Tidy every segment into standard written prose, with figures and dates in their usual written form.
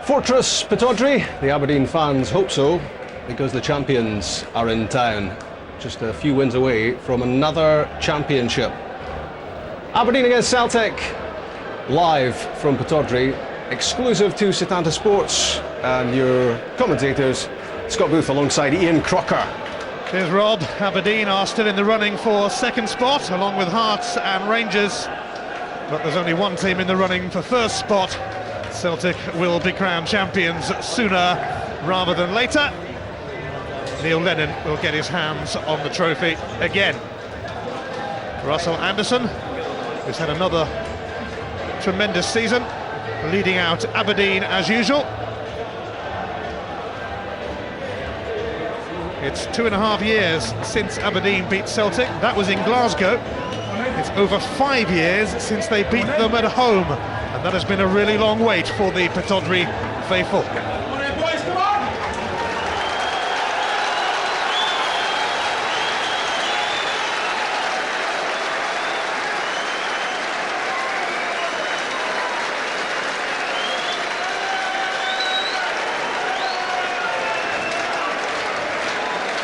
Fortress Pittodrie, the Aberdeen fans hope so, because the champions are in town, just a few wins away from another championship. Aberdeen against Celtic, live from Pittodrie, exclusive to Setanta Sports, and your commentators, Scott Booth alongside Ian Crocker. Here's Rob. Aberdeen are still in the running for second spot, along with Hearts and Rangers, but there's only one team in the running for first spot. Celtic will be crowned champions sooner rather than later. Neil Lennon will get his hands on the trophy again. Russell Anderson, who's had another tremendous season, leading out Aberdeen as usual. It's 2.5 years since Aberdeen beat Celtic. That was in Glasgow. It's over 5 years since they beat them at home, and that has been a really long wait for the Pittodrie faithful.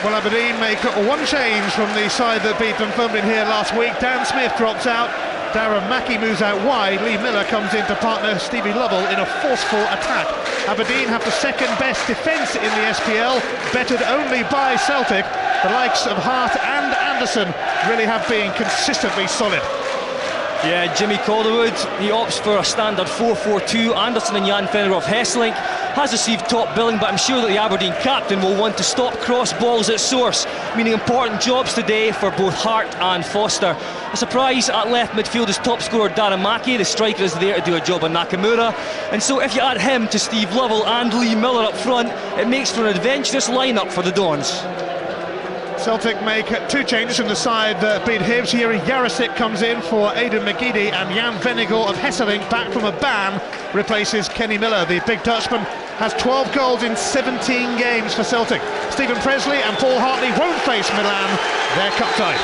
Well, Aberdeen make one change from the side that beat Dunfermline here last week. Dan Smith drops out, Darren Mackey moves out wide, Lee Miller comes in to partner Stevie Lovell in a forceful attack. Aberdeen have the second best defence in the SPL, bettered only by Celtic. The likes of Hart and Anderson really have been consistently solid. Yeah, Jimmy Calderwood, he opts for a standard 4-4-2. Anderson and Jan Vennegoor of Hesselink has received top billing, but I'm sure that the Aberdeen captain will want to stop cross balls at source, meaning important jobs today for both Hart and Foster. A surprise at left midfield is top scorer Darren Mackey. The striker is there to do a job on Nakamura, and so if you add him to Steve Lovell and Lee Miller up front, it makes for an adventurous lineup for the Dons. Celtic make two changes from the side that beat Hibs. Yuri Jarosik comes in for Aidan McGeady, and Jan Vennegoor of Hesselink, back from a ban, replaces Kenny Miller. The big Dutchman has 12 goals in 17 games for Celtic. Stephen Presley and Paul Hartley won't face Milan, they're cup tied.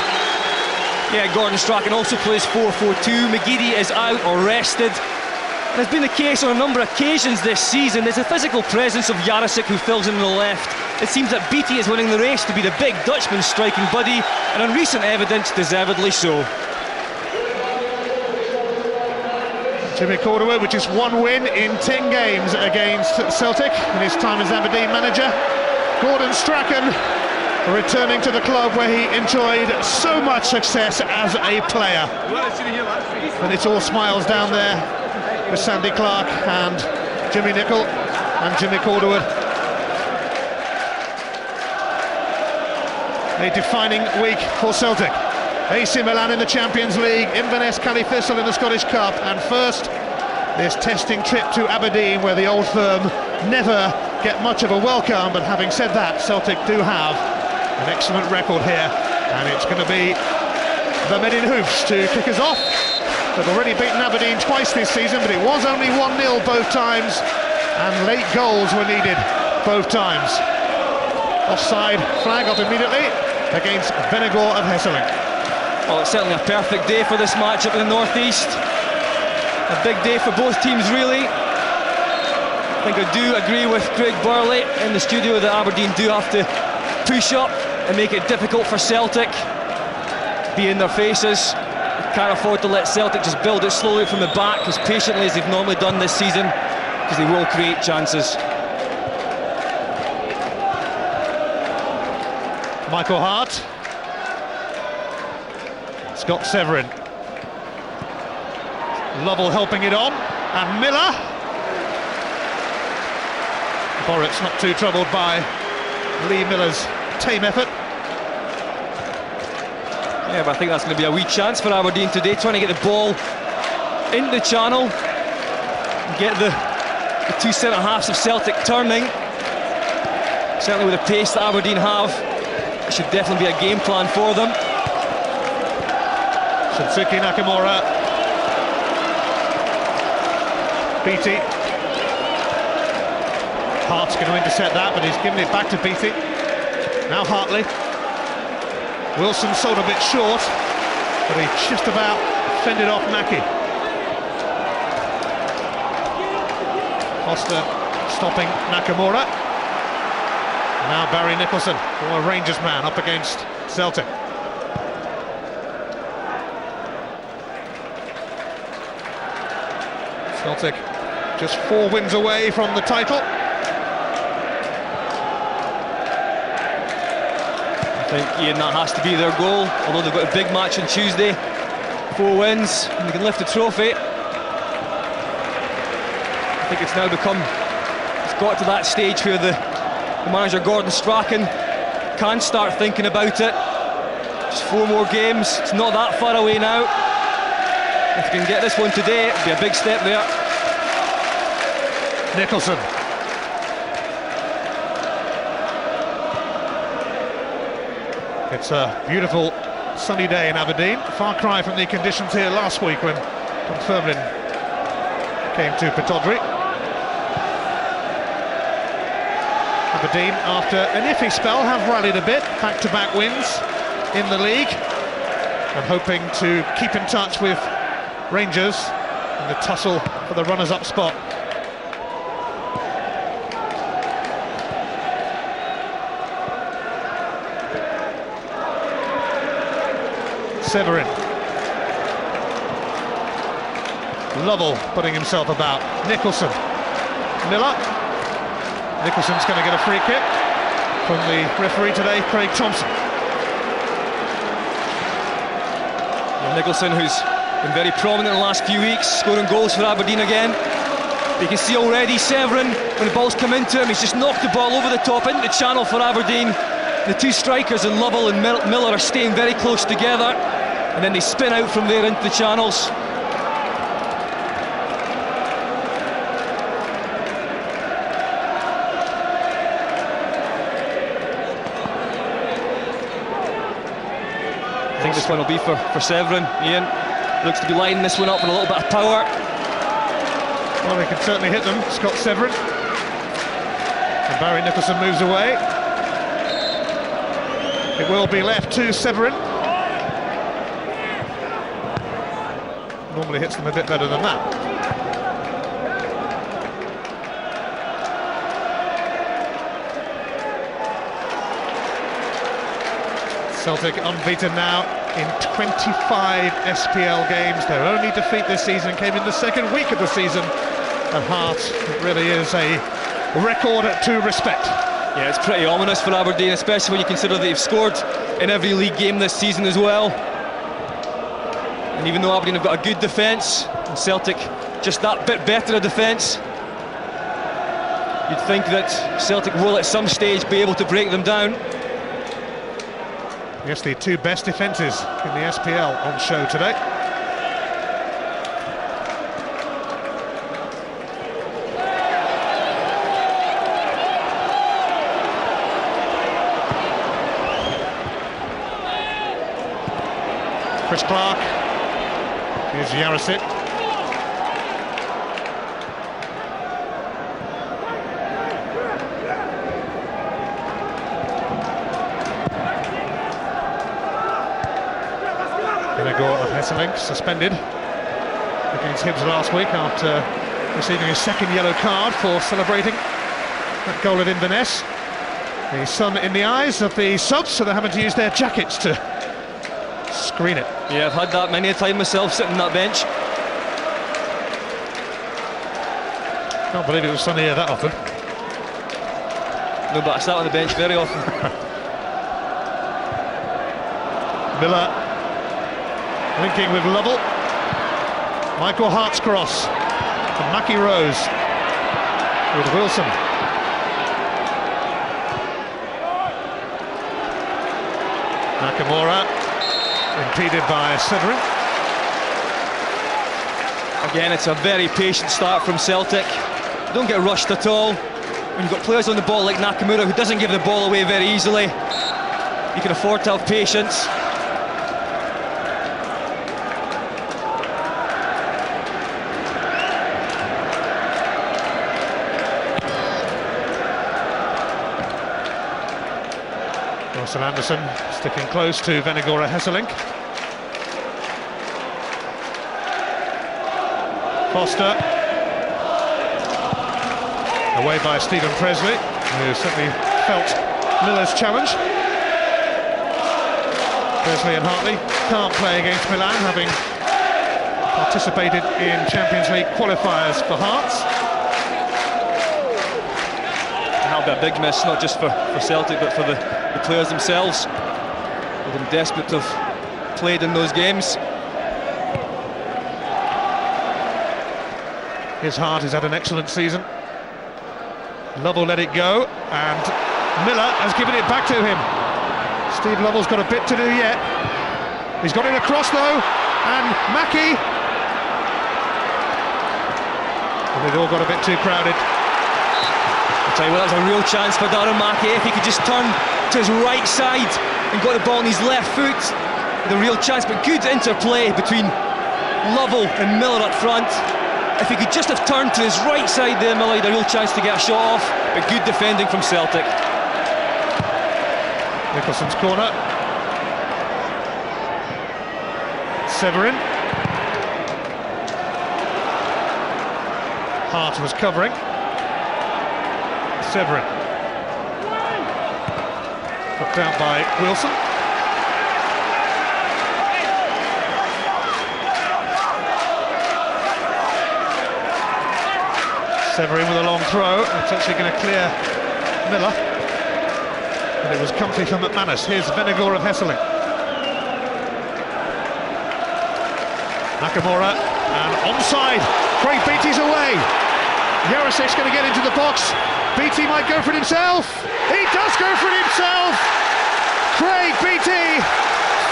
Yeah, Gordon Strachan also plays 4-4-2. McGeady is out or rested. And it's been the case on a number of occasions this season. There's a physical presence of Jarosik who fills in on the left. It seems that Beattie is winning the race to be the big Dutchman's striking buddy, and on recent evidence, deservedly so. Jimmy Calderwood, which is one win in 10 games against Celtic in his time as Aberdeen manager. Gordon Strachan returning to the club where he enjoyed so much success as a player. And it's all smiles down there with Sandy Clark and Jimmy Nicholl and Jimmy Calderwood. A defining week for Celtic. AC Milan in the Champions League, Inverness Cally Thistle in the Scottish Cup, and first this testing trip to Aberdeen, where the old firm never get much of a welcome. But having said that, Celtic do have an excellent record here, and it's going to be the men in hoops to kick us off. They've already beaten Aberdeen twice this season, but it was only 1-0 both times, and late goals were needed both times. Offside flag up immediately against Vennegoor of Hesselink. Well, it's certainly a perfect day for this matchup in the North-East. A big day for both teams, really. I think I do agree with Craig Burley in the studio that Aberdeen do have to push up and make it difficult for Celtic. Be in their faces. Can't afford to let Celtic just build it slowly from the back as patiently as they've normally done this season, because they will create chances. Michael Hart, Scott Severin, Lovell helping it on, and Miller. Boritz not too troubled by Lee Miller's tame effort. Yeah, but I think that's going to be a wee chance for Aberdeen today, trying to get the ball into the channel, get the two centre-halves of Celtic turning. Certainly with the pace that Aberdeen have, it should definitely be a game plan for them. Shinsuke Nakamura, Beattie. Hart's going to intercept that, but he's given it back to Beattie. Now Hartley. Wilson sold a bit short, but he just about fended off Mackey. Foster stopping Nakamura. Now Barry Nicholson, former Rangers man, up against Celtic. Celtic just 4 wins away from the title. I think, Ian, that has to be their goal, although they've got a big match on Tuesday. 4 wins, and they can lift the trophy. I think it's now become, it's got to that stage where the manager Gordon Strachan can start thinking about it. Just 4 more games, it's not that far away now. If you can get this one today, it'd be a big step there. Nicholson. It's a beautiful sunny day in Aberdeen, far cry from the conditions here last week when Dunfermline came to Pittodrie. Aberdeen, after an iffy spell, have rallied a bit, back-to-back wins in the league, and hoping to keep in touch with Rangers in the tussle for the runners-up spot. Severin. Lovell putting himself about. Nicholson. Miller. Nicholson's going to get a free kick from the referee today, Craig Thompson. And Nicholson, who's been very prominent in the last few weeks, scoring goals for Aberdeen again. You can see already Severin, when the ball's come into him, he's just knocked the ball over the top into the channel for Aberdeen. The 2 strikers in Lovell and Miller are staying very close together, and then they spin out from there into the channels. I think this one will be for Severin. Ian looks to be lining this one up with a little bit of power. Well, they can certainly hit them, Scott Severin. And Barry Nicholson moves away. It will be left to Severin. Normally hits them a bit better than that. Celtic unbeaten now in 25 SPL games. Their only defeat this season came in the second week of the season at Heart. It really is a record to respect. Yeah, it's pretty ominous for Aberdeen, especially when you consider they've scored in every league game this season as well. And even though Aberdeen have got a good defence, and Celtic just that bit better a defence, you'd think that Celtic will at some stage be able to break them down. Yes, the 2 best defences in the SPL on show today. Chris Clark. Here's Yarosik. Of Hesselink suspended against Hibs last week after receiving a second yellow card for celebrating that goal at Inverness. The sun in the eyes of the subs, so they're having to use their jackets to screen it. Yeah, I've had that many a time myself, sitting on that bench. Can't believe it was sunny here that often. No, but I sat on the bench very often. Miller linking with Lovell. Michael Hart's cross. And Mackie Rose with Wilson. Nakamura impeded by Severin. Again, it's a very patient start from Celtic. Don't get rushed at all. When you've got players on the ball like Nakamura, who doesn't give the ball away very easily, you can afford to have patience. Russell Anderson sticking close to Venegora Hesselink. Foster. Away by Stephen Presley, who certainly felt Miller's challenge. Presley and Hartley can't play against Milan, having participated in Champions League qualifiers for Hearts. And that'll be a big miss, not just for Celtic, but for the players themselves. They've been desperate to have played in those games. His Heart has had an excellent season. Lovell let it go, and Miller has given it back to him. Steve Lovell's got a bit to do yet. He's got it across though, and Mackie. And it all got a bit too crowded. I'll tell you what, that's a real chance for Darren Mackie. If he could just turn to his right side and got the ball on his left foot, the real chance. But good interplay between Lovell and Miller up front. If he could just have turned to his right side there, Miller had a real chance to get a shot off. But good defending from Celtic. Nicholson's corner. Severin. Hart was covering. Severin. Knocked out by Wilson. Severin with a long throw. It's actually going to clear Miller. And it was comfy for McManus. Here's Venegor of Hesseling. Nakamura, and onside. Craig Beattie's away. Jarosek's going to get into the box. Beattie might go for it himself. He does go for it himself. Craig Beattie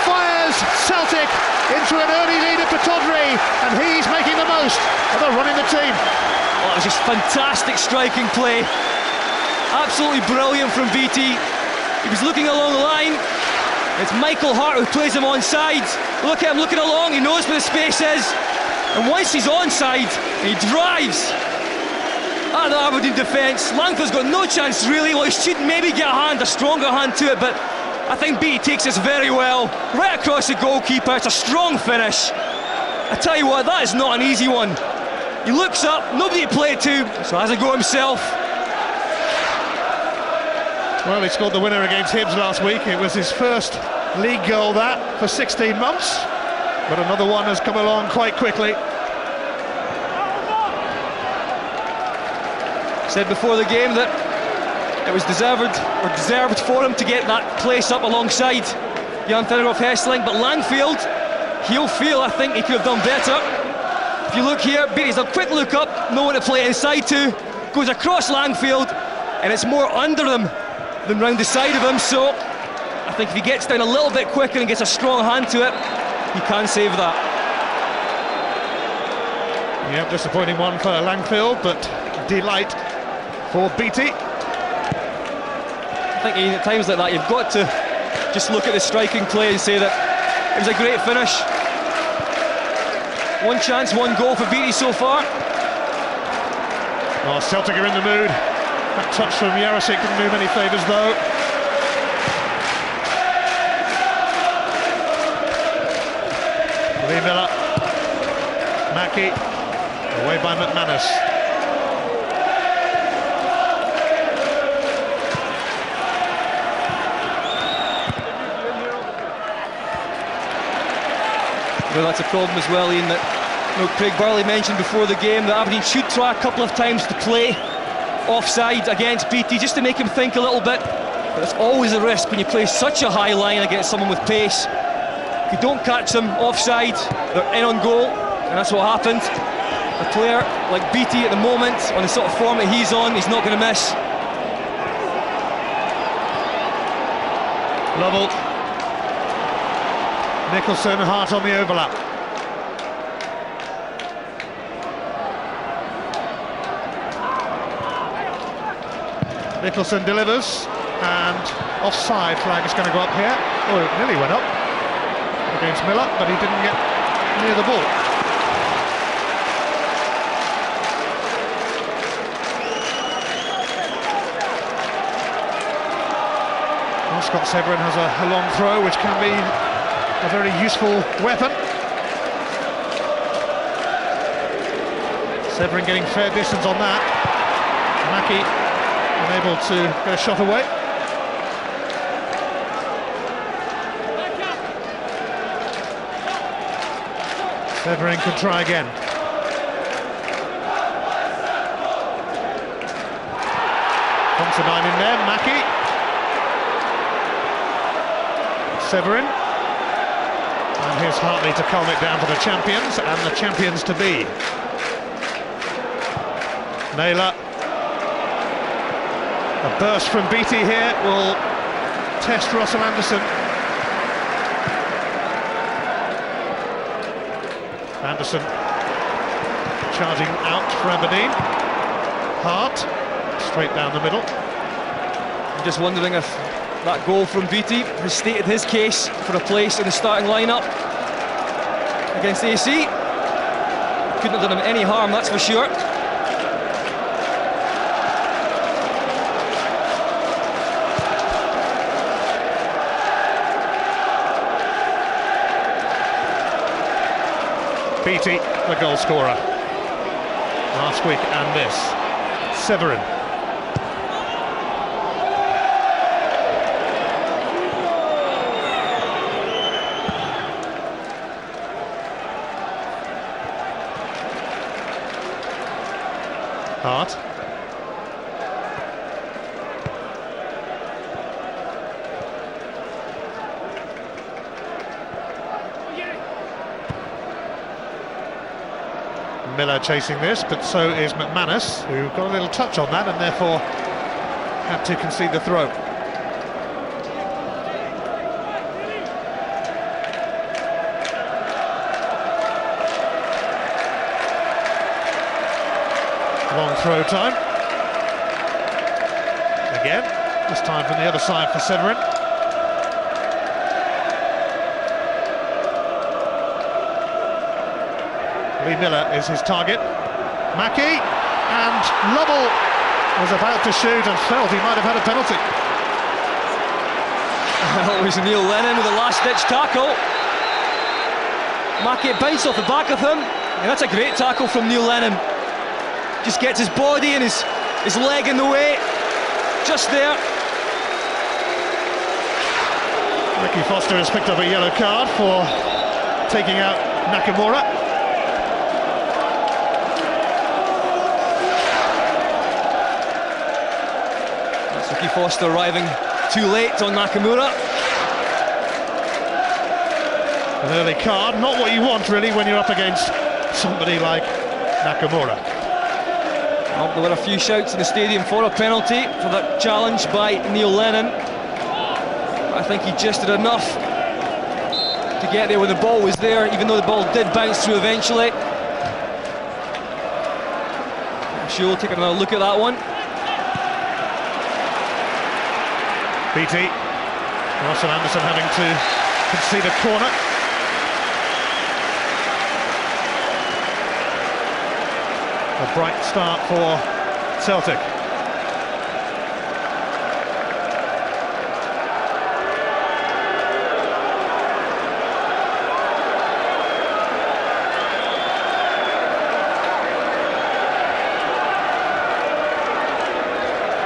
fires Celtic into an early lead at Pittodrie, and he's making the most of the run in the team. Oh, it was just fantastic striking play. Absolutely brilliant from Beattie. He was looking along the line. It's Michael Hart who plays him onside. Look at him looking along, he knows where the space is. And once he's onside, he drives at the Aberdeen defence. Langfield's got no chance really. Well, he should maybe get a stronger hand to it, but I think Beattie takes this very well. Right across the goalkeeper, it's a strong finish. I tell you what, that is not an easy one. He looks up, nobody to play it to, so has a go himself. Well, he scored the winner against Hibs last week. It was his first league goal, that, for 16 months. But another one has come along quite quickly. Said before the game that it was deserved for him to get that place up alongside Jan Finneroff Hesseling, but Langfield, he'll feel, I think he could have done better. If you look here, Beattie's a quick look up, know what to play inside to, goes across Langfield, and it's more under them than round the side of him, so I think if he gets down a little bit quicker and gets a strong hand to it, he can save that. Yeah, disappointing one for Langfield, but delight for Beattie. I think at times like that you've got to just look at the striking play and say that it was a great finish. One chance, one goal for Beattie so far. Oh, Celtic are in the mood. That touch from Jarosik didn't do many favours though. Lee Miller. Mackie. Away by McManus. Well, that's a problem as well, Ian, that Craig Burley mentioned before the game that Aberdeen should try a couple of times to play offside against Beattie just to make him think a little bit, but it's always a risk when you play such a high line against someone with pace. If you don't catch them offside, they're in on goal, and that's what happened. A player like Beattie at the moment, on the sort of form that he's on, he's not going to miss. Lovell. Nicholson, Hart on the overlap. Nicholson delivers, and offside flag is going to go up here. Oh, it nearly went up against Miller, but he didn't get near the ball. Well, Scott Severin has a long throw, which can be a very useful weapon. Severin getting fair distance on that. Mackie unable to get a shot away. Severin can try again. Considine in there, Mackie. Severin. And here's Hartley to calm it down for the champions, and the champions to be. Naylor. A burst from Beattie here will test Russell Anderson. Anderson charging out for Aberdeen. Hart straight down the middle. I'm just wondering if that goal from Beattie has stated his case for a place in the starting lineup against AC. Couldn't have done him any harm, that's for sure. Beattie, the goal scorer last week and this. Severin. Hart. Miller chasing this, but so is McManus, who got a little touch on that and therefore had to concede the throw. Long throw time. Again, this time from the other side for Severin. Lee Miller is his target. Mackie, and Lovell was about to shoot and felt he might have had a penalty. Well, it was Neil Lennon with a last-ditch tackle. Mackie bounced off the back of him, and that's a great tackle from Neil Lennon. Just gets his body and his leg in the way, just there. Ricky Foster has picked up a yellow card for taking out Nakamura. Ricky Foster arriving too late on Nakamura. An early card, not what you want really when you're up against somebody like Nakamura. Well, there were a few shouts in the stadium for a penalty for that challenge by Neil Lennon. I think he just did enough to get there when the ball was there, even though the ball did bounce through eventually. I'm sure we'll take another look at that one. Beattie, Russell Anderson having to concede a corner. A bright start for Celtic.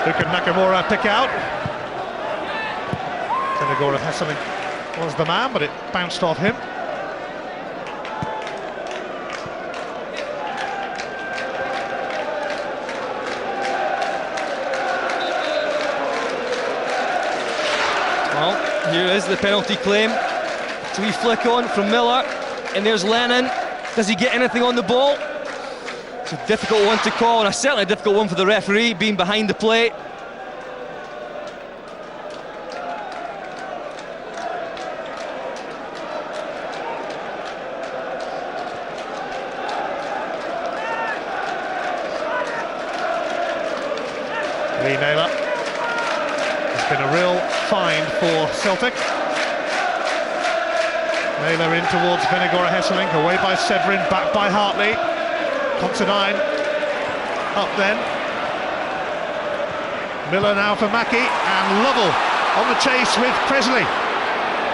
Who can Nakamura pick out? Senegor of Hesseling was the man, but it bounced off him. Well, here is the penalty claim. So we flick on from Miller, and there's Lennon. Does he get anything on the ball? It's a difficult one to call, and certainly a difficult one for the referee, being behind the plate. Lee Naylor has been a real find for Celtic. Naylor in towards Venegora Hesseling, away by Severin, back by Hartley. Considine up then. Miller now for Mackie, and Lovell on the chase with Presley.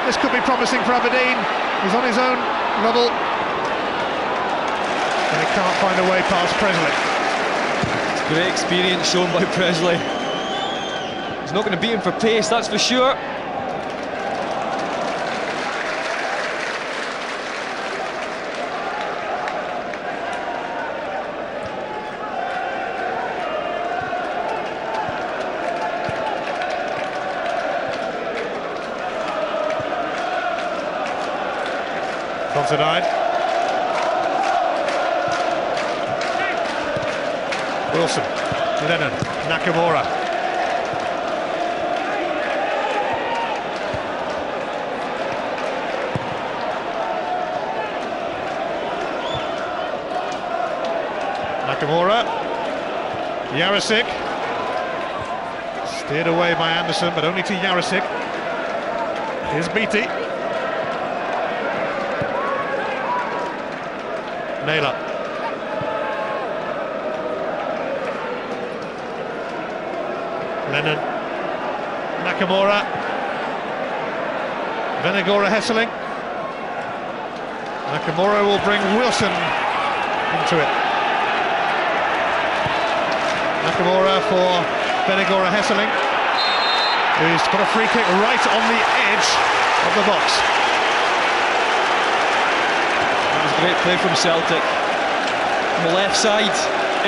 This could be promising for Aberdeen. He's on his own, Lovell, and he can't find a way past Presley. Great experience shown by Presley. He's not going to beat him for pace, that's for sure. Considine. Wilson, Lennon, Nakamura. Nakamura. Jarosik. Steered away by Anderson, but only to Jarosik. Here's Beattie. Naylor. Lennon. Nakamura. Venegora Hesseling. Nakamura will bring Wilson into it. Nakamura for Venegora Hesseling, who's got a free kick right on the edge of the box. Great play from Celtic. From the left side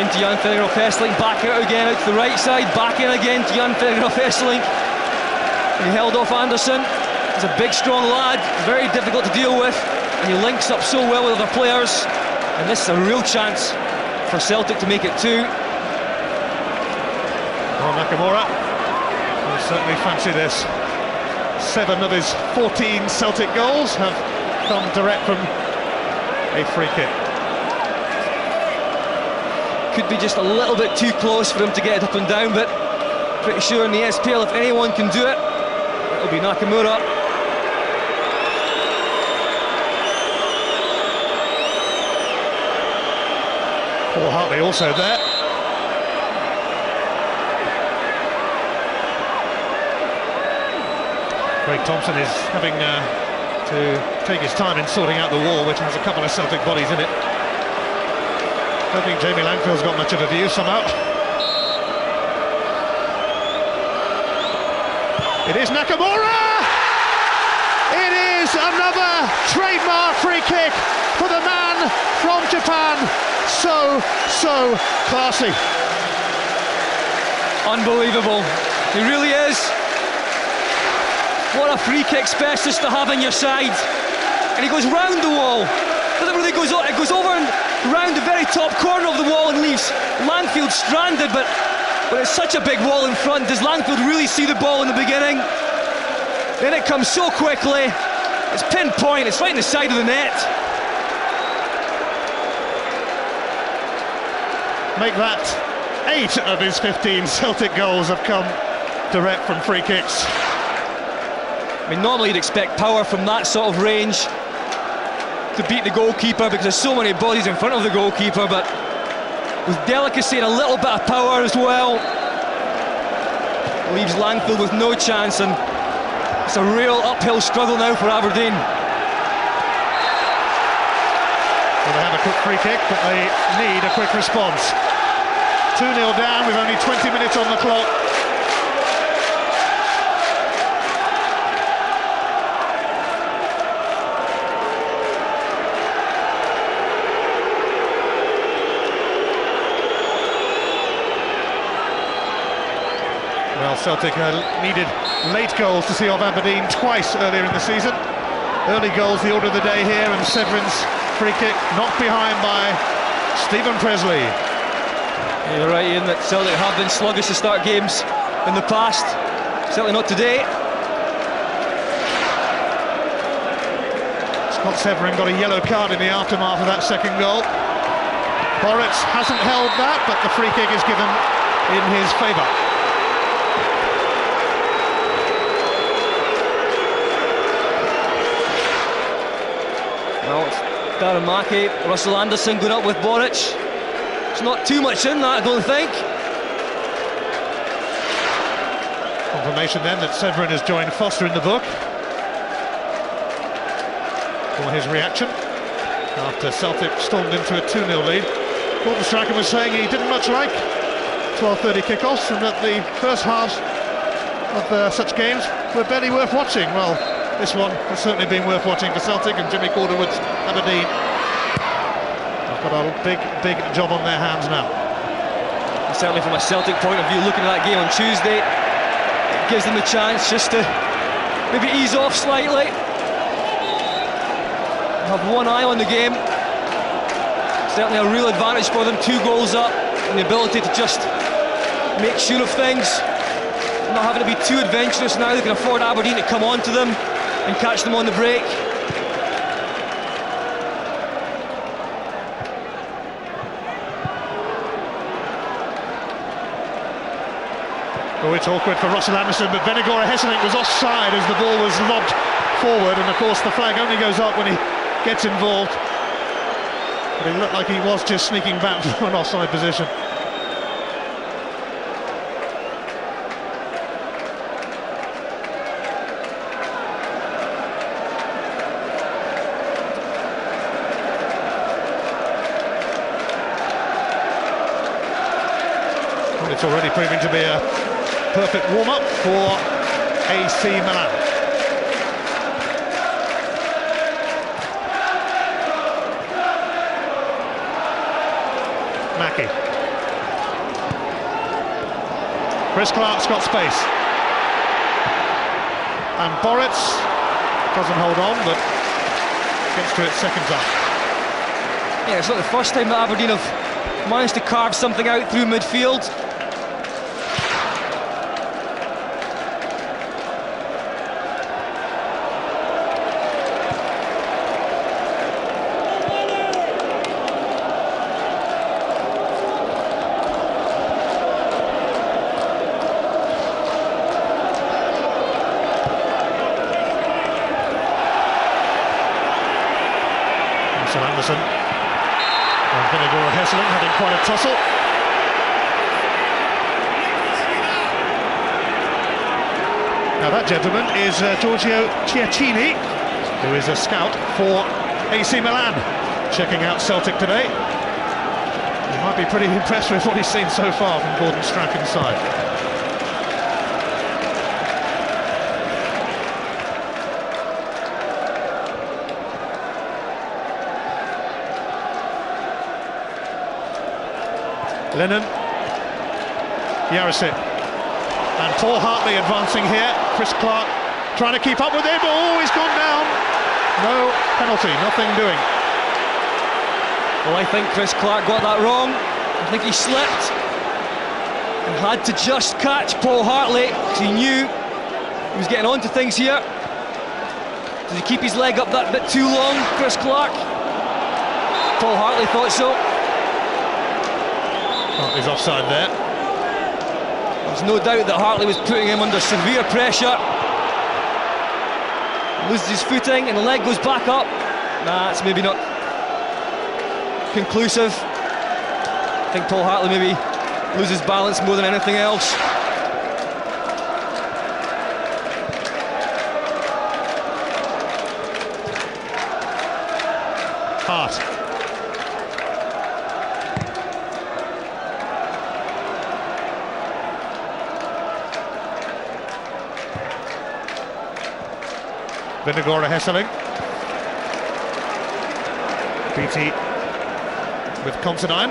into Jan Fenneroff Hesseling, back out again, out to the right side, back in again to Jan Fenneroff Hesseling. He held off Anderson. He's a big, strong lad, very difficult to deal with, and he links up so well with other players. And this is a real chance for Celtic to make it 2. Well, Nakamura will certainly fancy this. 7 of his 14 Celtic goals have come direct from a free kick. Could be just a little bit too close for him to get it up and down, but pretty sure in the SPL if anyone can do it, it'll be Nakamura. Paul Hartley also there. Craig Thompson is having to take his time in sorting out the wall, which has a couple of Celtic bodies in it. Don't think Jamie Langfield's got much of a view somehow. It is Nakamura! It is another trademark free kick for the man from Japan. So classy. Unbelievable. He really is. What a free kick specialist to have on your side. And he goes round the wall. Doesn't really goes it goes over and round the very top corner of the wall and leaves Langfield stranded, but it's such a big wall in front. Does Langfield really see the ball in the beginning? Then it comes so quickly. It's pinpoint, it's right in the side of the net. Make that 8 of his 15 Celtic goals have come direct from free kicks. I mean, normally you'd expect power from that sort of range to beat the goalkeeper because there's so many bodies in front of the goalkeeper, but with delicacy and a little bit of power as well, leaves Langfield with no chance, and it's a real uphill struggle now for Aberdeen. Well, they have a quick free kick, but they need a quick response. 2-0 down with only 20 minutes on the clock. Well, Celtic needed late goals to see off Aberdeen twice earlier in the season. Early goals, the order of the day here, and Severin's free kick knocked behind by Stephen Presley. You're right, Ian, that Celtic have been sluggish to start games in the past. Certainly not today. Scott Severin got a yellow card in the aftermath of that second goal. Boritz hasn't held that, but the free kick is given in his favour. Well, it's Darren Mackey, Russell Anderson going up with Boric. There's not too much in that, I don't think. Confirmation then that Severin has joined Foster in the book for his reaction after Celtic stormed into a 2-0 lead. Gordon Strachan was saying he didn't much like 12:30 kickoffs, and that the first halves of such games were barely worth watching. Well, this one has certainly been worth watching for Celtic, and Jimmy Calderwood's Aberdeen have got a big job on their hands now. Certainly from a Celtic point of view, looking at that game on Tuesday, it gives them the chance just to maybe ease off slightly, have one eye on the game. Certainly a real advantage for them, 2 goals up, and the ability to just make sure of things, not having to be too adventurous now. They can afford Aberdeen to come on to them and catch them on the break. Oh, it's awkward for Russell Anderson, but Venegora Hesselink was offside as the ball was lobbed forward, and of course the flag only goes up when he gets involved. But it looked like he was just sneaking back from an offside position. Well, it's already proving to be a perfect warm-up for AC Milan. Mackie. Chris Clark's got space. And Boritz doesn't hold on, but gets to it second time. Yeah, it's not the first time that Aberdeen have managed to carve something out through midfield. Anderson and Venegora Hesselink having quite a tussle. Now that gentleman is Giorgio Chiacchini, who is a scout for AC Milan, checking out Celtic today. He might be pretty impressed with what he's seen so far from Gordon Strachan's side. Lennon, Yarosik, and Paul Hartley advancing here. Chris Clark trying to keep up with him. Oh, he's gone down. No penalty, nothing doing. Well, I think Chris Clark got that wrong. I think he slipped and had to just catch Paul Hartley because he knew he was getting onto things here. Did he keep his leg up that bit too long, Chris Clark? Paul Hartley thought so. Hartley's offside there. There's no doubt that Hartley was putting him under severe pressure. Loses his footing and the leg goes back up. Nah, it's maybe not conclusive. I think Paul Hartley maybe loses balance more than anything else. Hart. Venegora Hesselink. BT with Considine.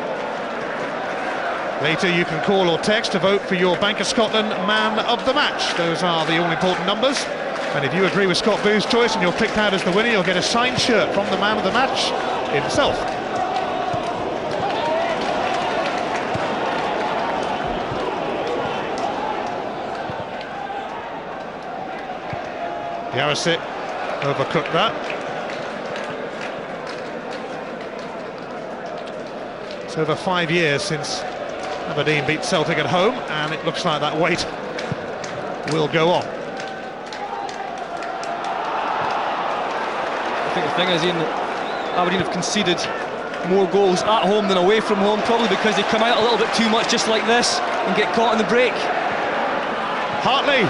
Later you can call or text to vote for your Bank of Scotland Man of the Match. Those are the all-important numbers. And if you agree with Scott Booth's choice and you're picked out as the winner, you'll get a signed shirt from the Man of the Match himself. Yarosik overcooked that. It's over 5 years since Aberdeen beat Celtic at home, and it looks like that wait will go on. I think the thing is, Ian, that Aberdeen have conceded more goals at home than away from home, probably because they come out a little bit too much just like this and get caught in the break. Hartley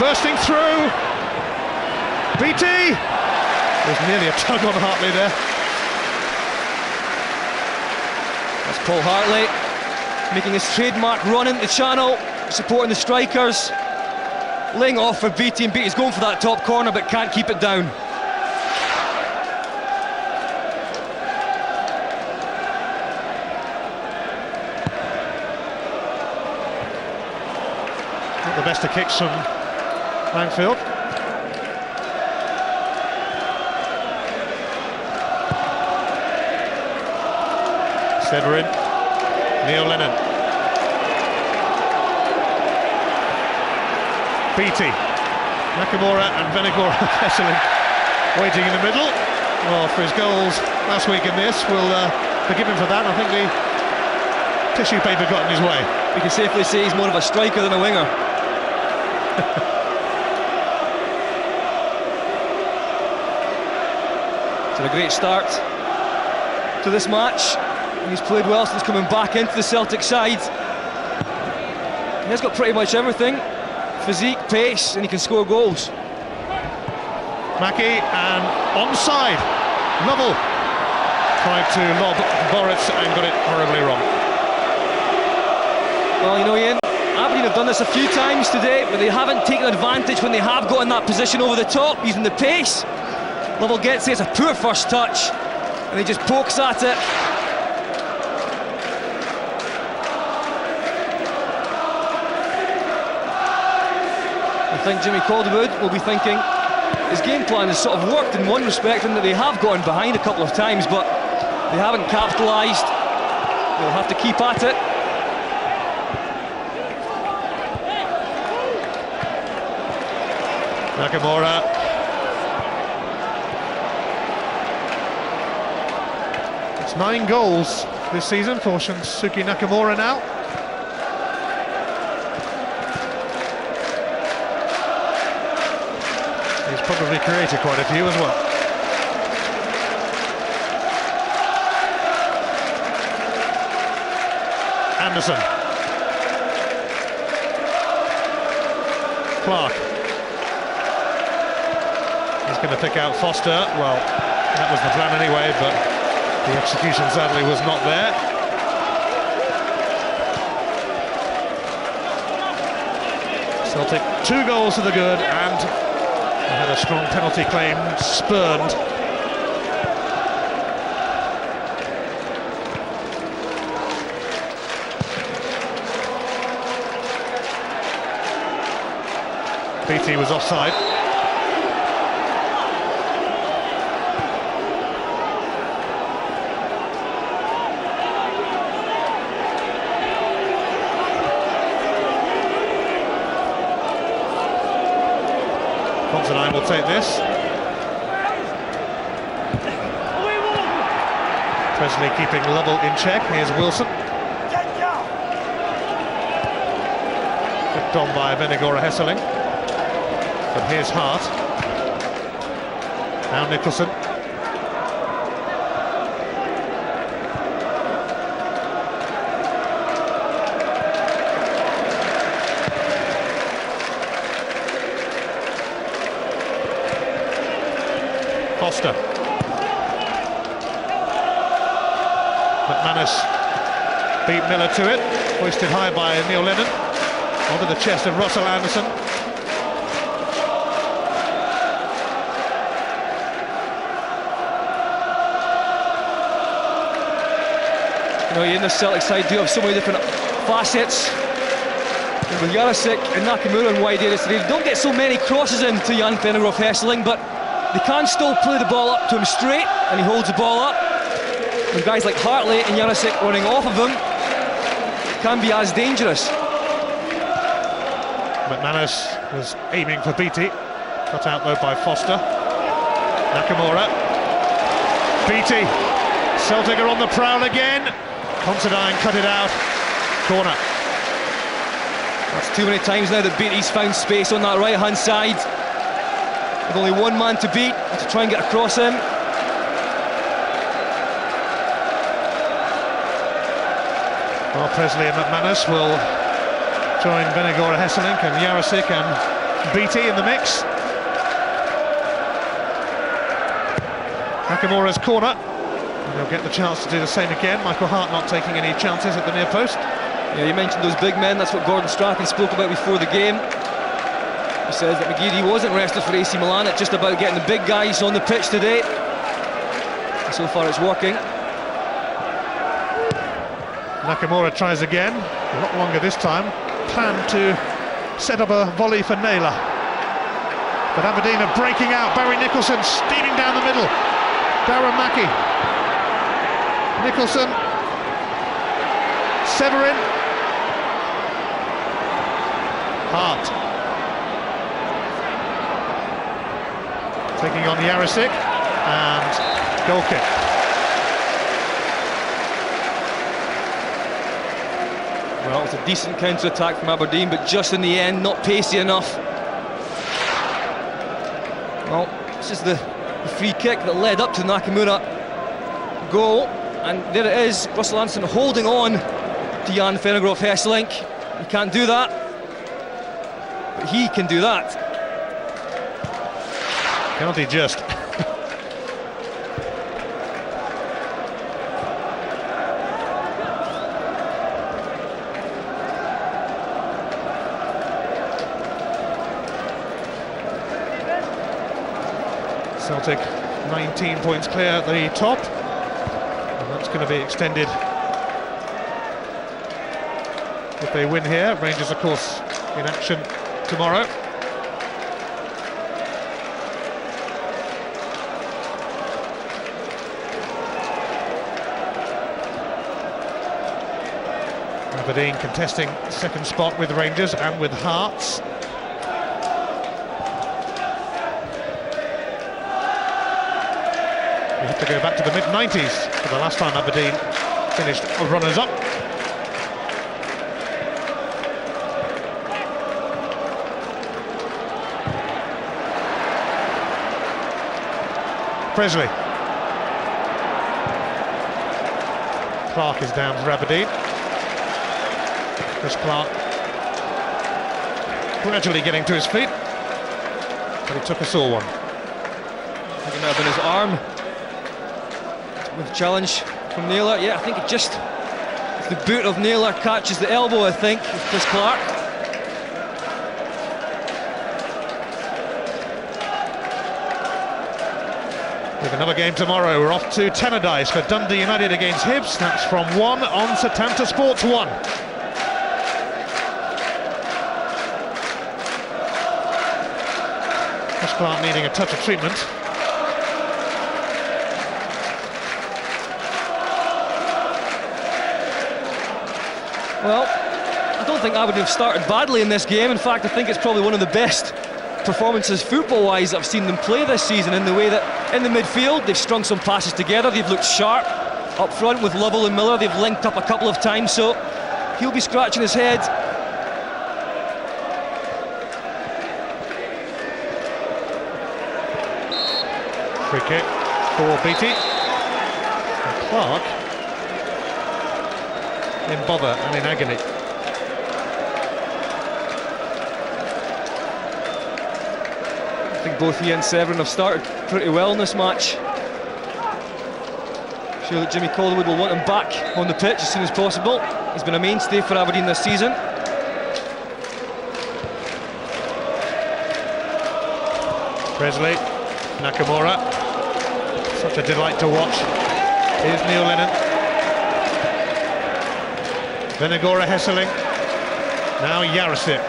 bursting through. BT! There's nearly a tug on Hartley there. That's Paul Hartley. making his trademark run into the channel, supporting the strikers, laying off for Beattie, and Beattie's going for that top corner but can't keep it down. Not the best of kicks from Langfield. Severin, Neil Lennon, Beattie, Nakamura and Venegor Hesseling waiting in the middle. Well, for his goals last week in this, we'll forgive him for that. I think the tissue paper got in his way. We can safely say he's more of a striker than a winger. It's had a great start to this match. He's played well since coming back into the Celtic side. He's got pretty much everything: physique, pace, and he can score goals. Mackie and onside. Lovell tried to lob Boritz and got it horribly wrong. Well, you know, Ian, Aberdeen have done this a few times today, but they haven't taken advantage when they have got in that position over the top, using the pace. Lovell gets it, it's a poor first touch, and he just pokes at it. I think Jimmy Calderwood will be thinking his game plan has sort of worked in one respect, in that they have gone behind a couple of times, but they haven't capitalised. They'll have to keep at it. Nakamura. It's 9 goals this season for Shinsuke Nakamura now. He's probably created quite a few as well. Anderson. Clark. He's going to pick out Foster. Well, that was the plan anyway, but the execution sadly was not there. Celtic 2 goals to the good, and they had a strong penalty claim spurned. Beattie was offside. Considine will take this. Presley keeping Lovell in check. Here's Wilson. Flicked on by Venegora Hesseling. But here's Hart. Now Nicholson. Foster. McManus beat Miller to it, hoisted high by Neil Lennon, onto the chest of Russell Anderson. You know, in the Celtic side do have so many different facets. With Jarosik and Nakamura in wide areas, they don't get so many crosses into Jan Venegor Hesseling, but they can still play the ball up to him straight, and he holds the ball up. With guys like Hartley and Jarosik running off of him, it can be as dangerous. McManus was aiming for Beattie, cut out though by Foster. Nakamura. Beattie. Celtic are on the prowl again. Considine cut it out. Corner. That's too many times now that Beattie's found space on that right-hand side. With only one man to beat, to try and get across him. Well, Presley and McManus will join Venegora Hesseling and Jarosik and Beattie in the mix. Nakamura's corner. And they'll get the chance to do the same again. Michael Hart not taking any chances at the near post. Yeah, you mentioned those big men. That's what Gordon Strachan spoke about before the game. He says that McGeady wasn't rested for AC Milan. It's just about getting the big guys on the pitch today. And so far it's working. Nakamura tries again, a lot longer this time. Planned to set up a volley for Naylor. But Aberdeen are breaking out. Barry Nicholson steaming down the middle. Darren Mackie. Nicholson. Severin. Hart. Taking on Jarosik. And goal kick. Well, it was a decent counter-attack from Aberdeen, but just in the end, not pacey enough. Well, this is the free kick that led up to Nakamura goal, and there it is. Russell Anderson holding on to Jan Vennegroff Hesselink. He can't do that, but he can do that. Can't he just? Celtic 19 points clear at the top, and that's going to be extended if they win here. Rangers, of course, in action tomorrow. Aberdeen contesting second spot with Rangers and with Hearts. We have to go back to the mid-90s for the last time Aberdeen finished runners-up. Presley. Clark is down for Aberdeen. Chris Clark gradually getting to his feet, but he took a sore one. I think it might have been his arm with the challenge from Naylor. Yeah, I think it just, the boot of Naylor catches the elbow, I think, of Chris Clark. With another game tomorrow, we're off to Tannadice for Dundee United against Hibs. That's from 1 on Setanta Sports 1. Chris Clark needing a touch of treatment. Well, I don't think Aberdeen have started badly in this game. In fact, I think it's probably one of the best performances football-wise I've seen them play this season, in the way that in the midfield they've strung some passes together, they've looked sharp. Up front with Lovell and Miller, they've linked up a couple of times, so he'll be scratching his head. Free kick for Beattie. And Clark in bother and in agony. I think both he and Severin have started pretty well in this match. I'm sure that Jimmy Calderwood will want him back on the pitch as soon as possible. He's been a mainstay for Aberdeen this season. Presley, Nakamura, such a delight to watch. Here's Neil Lennon. Venegora Hesseling, now Jarosik.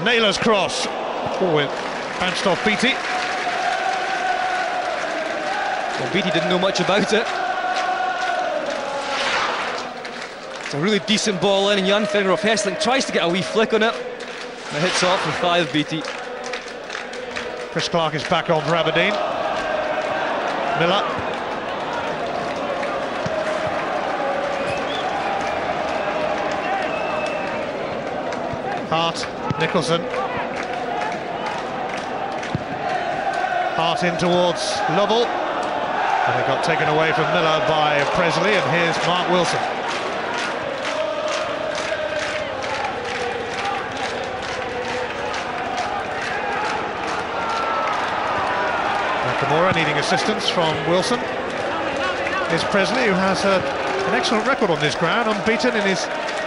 Naylor's cross, it bounced off Beattie. Well, Beattie didn't know much about it. It's a really decent ball in, and Jan Vennegroff Hesselink tries to get a wee flick on it. And it hits off the thigh of Beattie. Chris Clark is back on for Aberdeen. Miller. Hart, Nicholson. Hart in towards Lovell. And it got taken away from Miller by Presley, and here's Mark Wilson. Nakamura needing assistance from Wilson. is Presley, who has an excellent record on this ground, unbeaten in his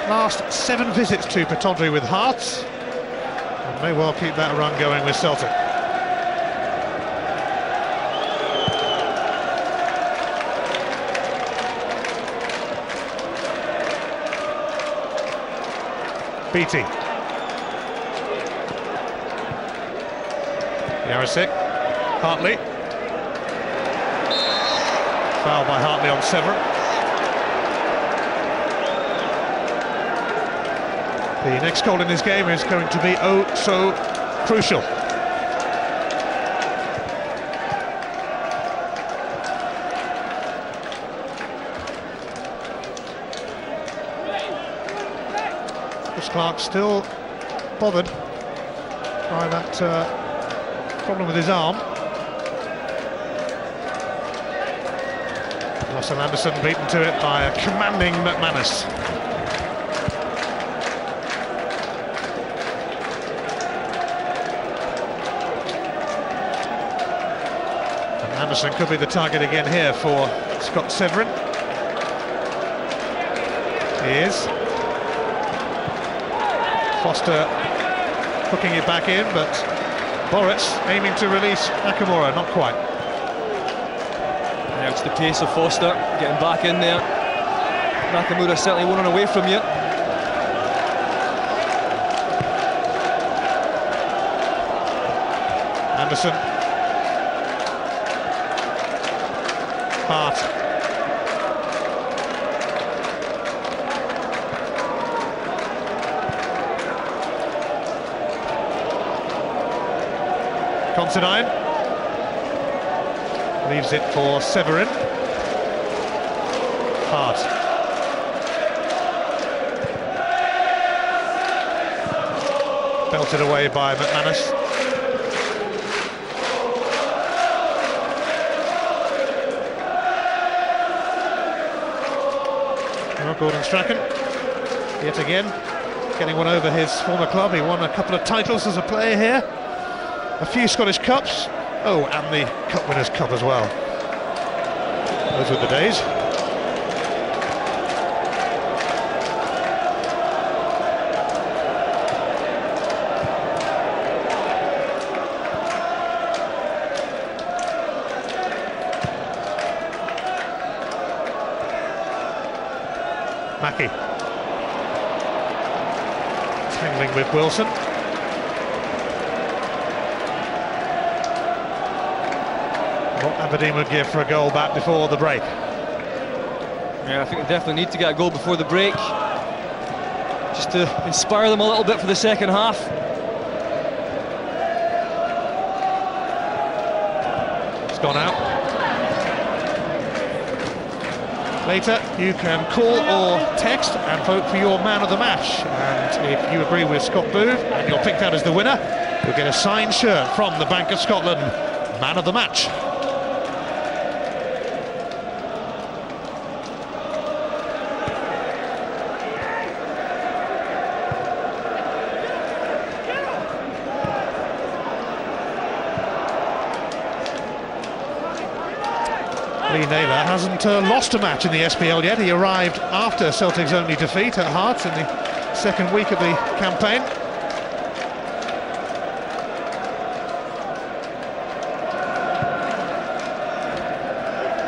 last 7 visits to Pittodrie with Hearts, and may well keep that run going with Celtic. Beattie. Jarosik. Hartley. Foul by Hartley on Severin. The next goal in this game is going to be oh so crucial. Clark still bothered by that problem with his arm. Russell Anderson beaten to it by a commanding McManus. And Anderson could be the target again here for Scott Severin. He is. Foster hooking it back in, but Boritz aiming to release Nakamura, not quite. Now it's the pace of Foster getting back in there. Nakamura certainly won't run away from you. Anderson. Hart. Considine leaves it for Severin. Hart. Belted away by McManus. Well, Gordon Strachan yet again getting one over his former club. He won a couple of titles as a player here. A few Scottish Cups, oh, and the Cup Winners' Cup as well. Those were the days. Mackie. Tangling with Wilson. What Aberdeen would give for a goal back before the break. Yeah, I think they definitely need to get a goal before the break, just to inspire them a little bit for the second half. It's gone out. Later, you can call or text and vote for your man of the match. And if you agree with Scott Booth and you're picked out as the winner, you'll get a signed shirt from the Bank of Scotland man of the match. Lee Naylor hasn't lost a match in the SPL yet. He arrived after Celtic's only defeat at Hearts in the second week of the campaign.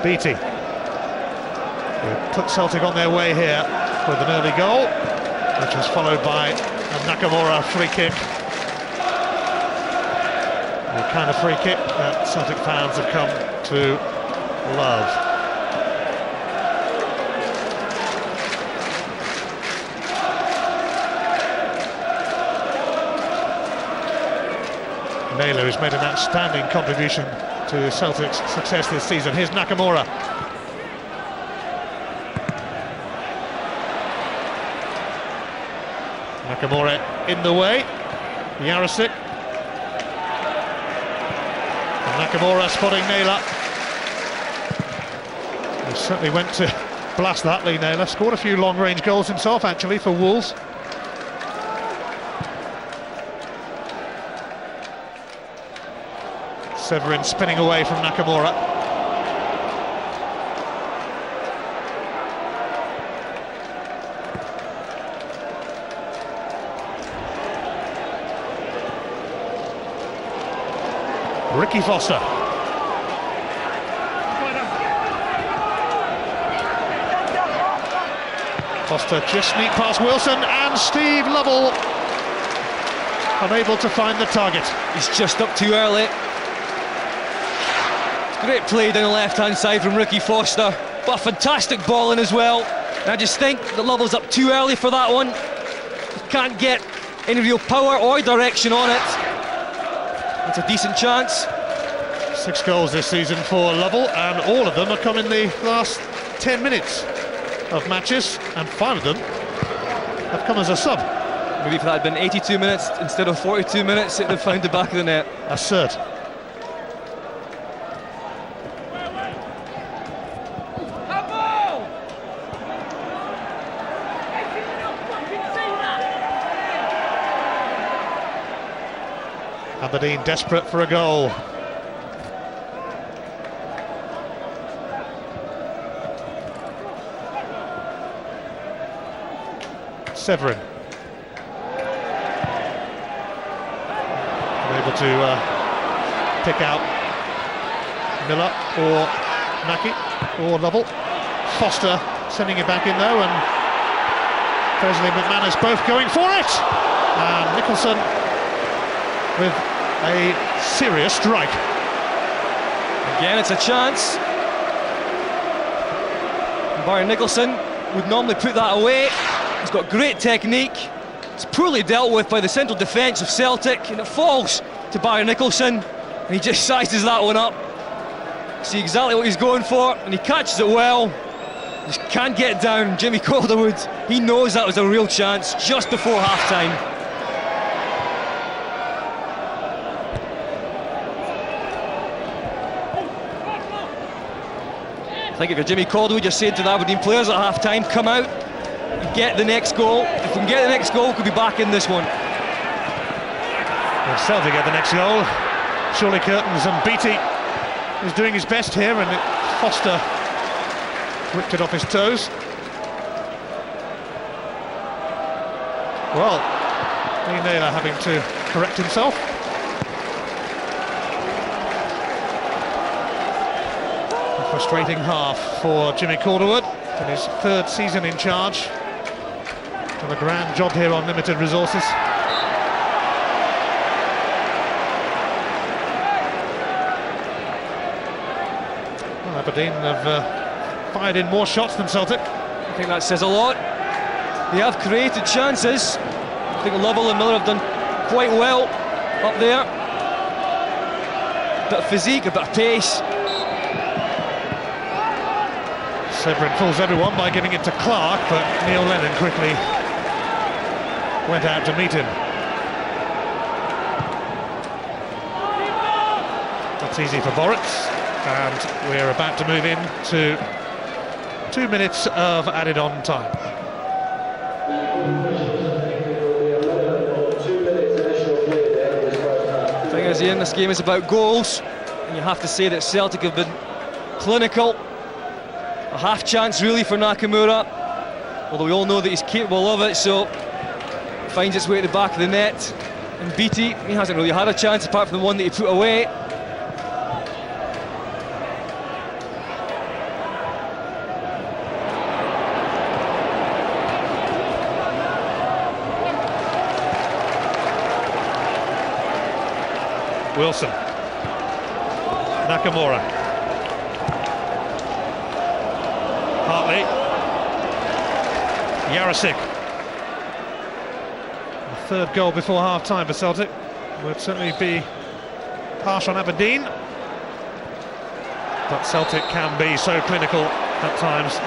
Beattie, who put Celtic on their way here with an early goal, which was followed by a Nakamura free kick. The kind of free kick that Celtic fans have come to love. Naylor has made an outstanding contribution to Celtic's success this season. Here's Nakamura. Nakamura in the way. Jarosik. And Nakamura spotting Naylor. He certainly went to blast that, Lee Naylor. Scored a few long-range goals himself, actually, for Wolves. Severin spinning away from Nakamura. Ricky Foster. Foster just sneaked past Wilson, and Steve Lovell unable to find the target. He's just up too early. Great play down the left-hand side from Ricky Foster, but a fantastic ball in as well. And I just think that Lovell's up too early for that one. He can't get any real power or direction on it. It's a decent chance. 6 goals this season for Lovell, and all of them have come in the last 10 minutes of matches, and 5 of them have come as a sub. Maybe if that had been 82 minutes instead of 42 minutes, it would have found the back of the net. Assert. Aberdeen desperate for a goal. Severin. Able to pick out Miller or Mackie or Lovell. Foster sending it back in though, and Presley McManus both going for it. And Nicholson with a serious strike. Again, it's a chance. Barry Nicholson would normally put that away. He's got great technique. It's poorly dealt with by the central defence of Celtic, and it falls to Barry Nicholson, and he just sizes that one up. See exactly what he's going for, and he catches it well. Just can't get down. Jimmy Calderwood, he knows that was a real chance just before half-time. I think if you're Jimmy Calderwood, you're saying to the Aberdeen players at half-time, come out and get the next goal. If we can get the next goal, we could be back in this one. If Celtic get the next goal, surely Curtains, and Beattie is doing his best here, and Foster whipped it off his toes. Well, Lee Naylor having to correct himself. A frustrating half for Jimmy Calderwood in his 3rd season in charge. Done a grand job here on limited resources. Well, Aberdeen have fired in more shots than Celtic. I think that says a lot. They have created chances. I think Lovell and Miller have done quite well up there. A bit of physique, a bit of pace. Severin fools everyone by giving it to Clark, but Neil Lennon quickly went out to meet him. That's easy for Boritz, and we're about to move in to 2 minutes of added on time. The thing is, Ian, this game is about goals, and you have to say that Celtic have been clinical. A half chance really for Nakamura, although we all know that he's capable of it, so finds its way at the back of the net. And Beattie, he hasn't really had a chance apart from the one that he put away. Wilson. Nakamura. Hartley. Jarosik. The 3rd goal before half-time for Celtic would certainly be harsh on Aberdeen, but Celtic can be so clinical at times.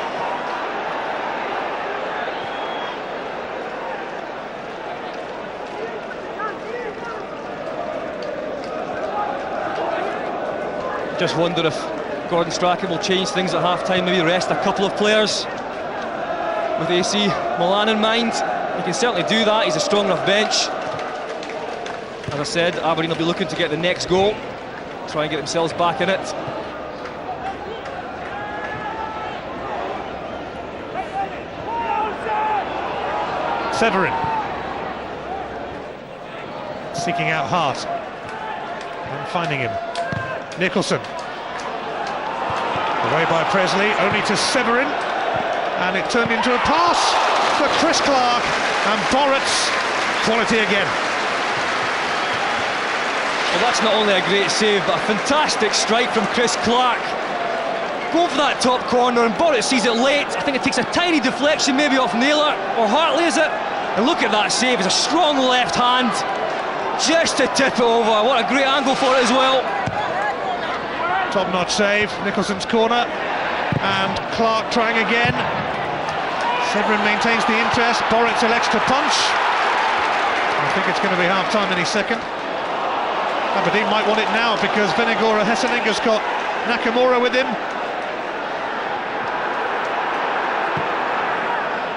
Just wonder if Gordon Strachan will change things at half-time, maybe rest a couple of players with AC Milan in mind. He can certainly do that. He's a strong enough bench. As I said, Aberdeen will be looking to get the next goal, try and get themselves back in it. Severin seeking out Hart and finding him. Nicholson. Away by Presley, only to Severin. And it turned into a pass for Chris Clark. And Boruts, quality again. Well, that's not only a great save, but a fantastic strike from Chris Clark. Going for that top corner, and Boruts sees it late. I think it takes a tiny deflection, maybe off Naylor, or Hartley, is it? And look at that save, it's a strong left hand, just to tip it over. What a great angle for it as well. Top-notch save, Nicholson's corner, and Clark trying again. Severin maintains the interest, Boruts elects to punch. I think it's going to be half-time any second. Aberdeen might want it now because Venegora Hesselink has got Nakamura with him.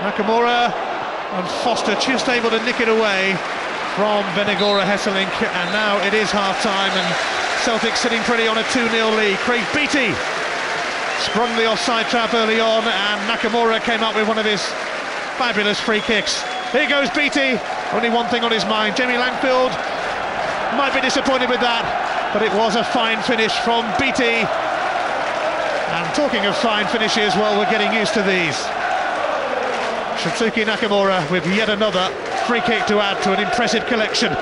Nakamura and Foster just able to nick it away from Venegora Hesselink, and now it is half-time and Celtic sitting pretty on a 2-0 lead. Craig Beattie sprung the offside trap early on, and Nakamura came up with one of his fabulous free kicks. Here goes Beattie, only one thing on his mind. Jamie Langfield might be disappointed with that, but it was a fine finish from Beattie. And talking of fine finishes, well, we're getting used to these. Shunsuke Nakamura with yet another free kick to add to an impressive collection.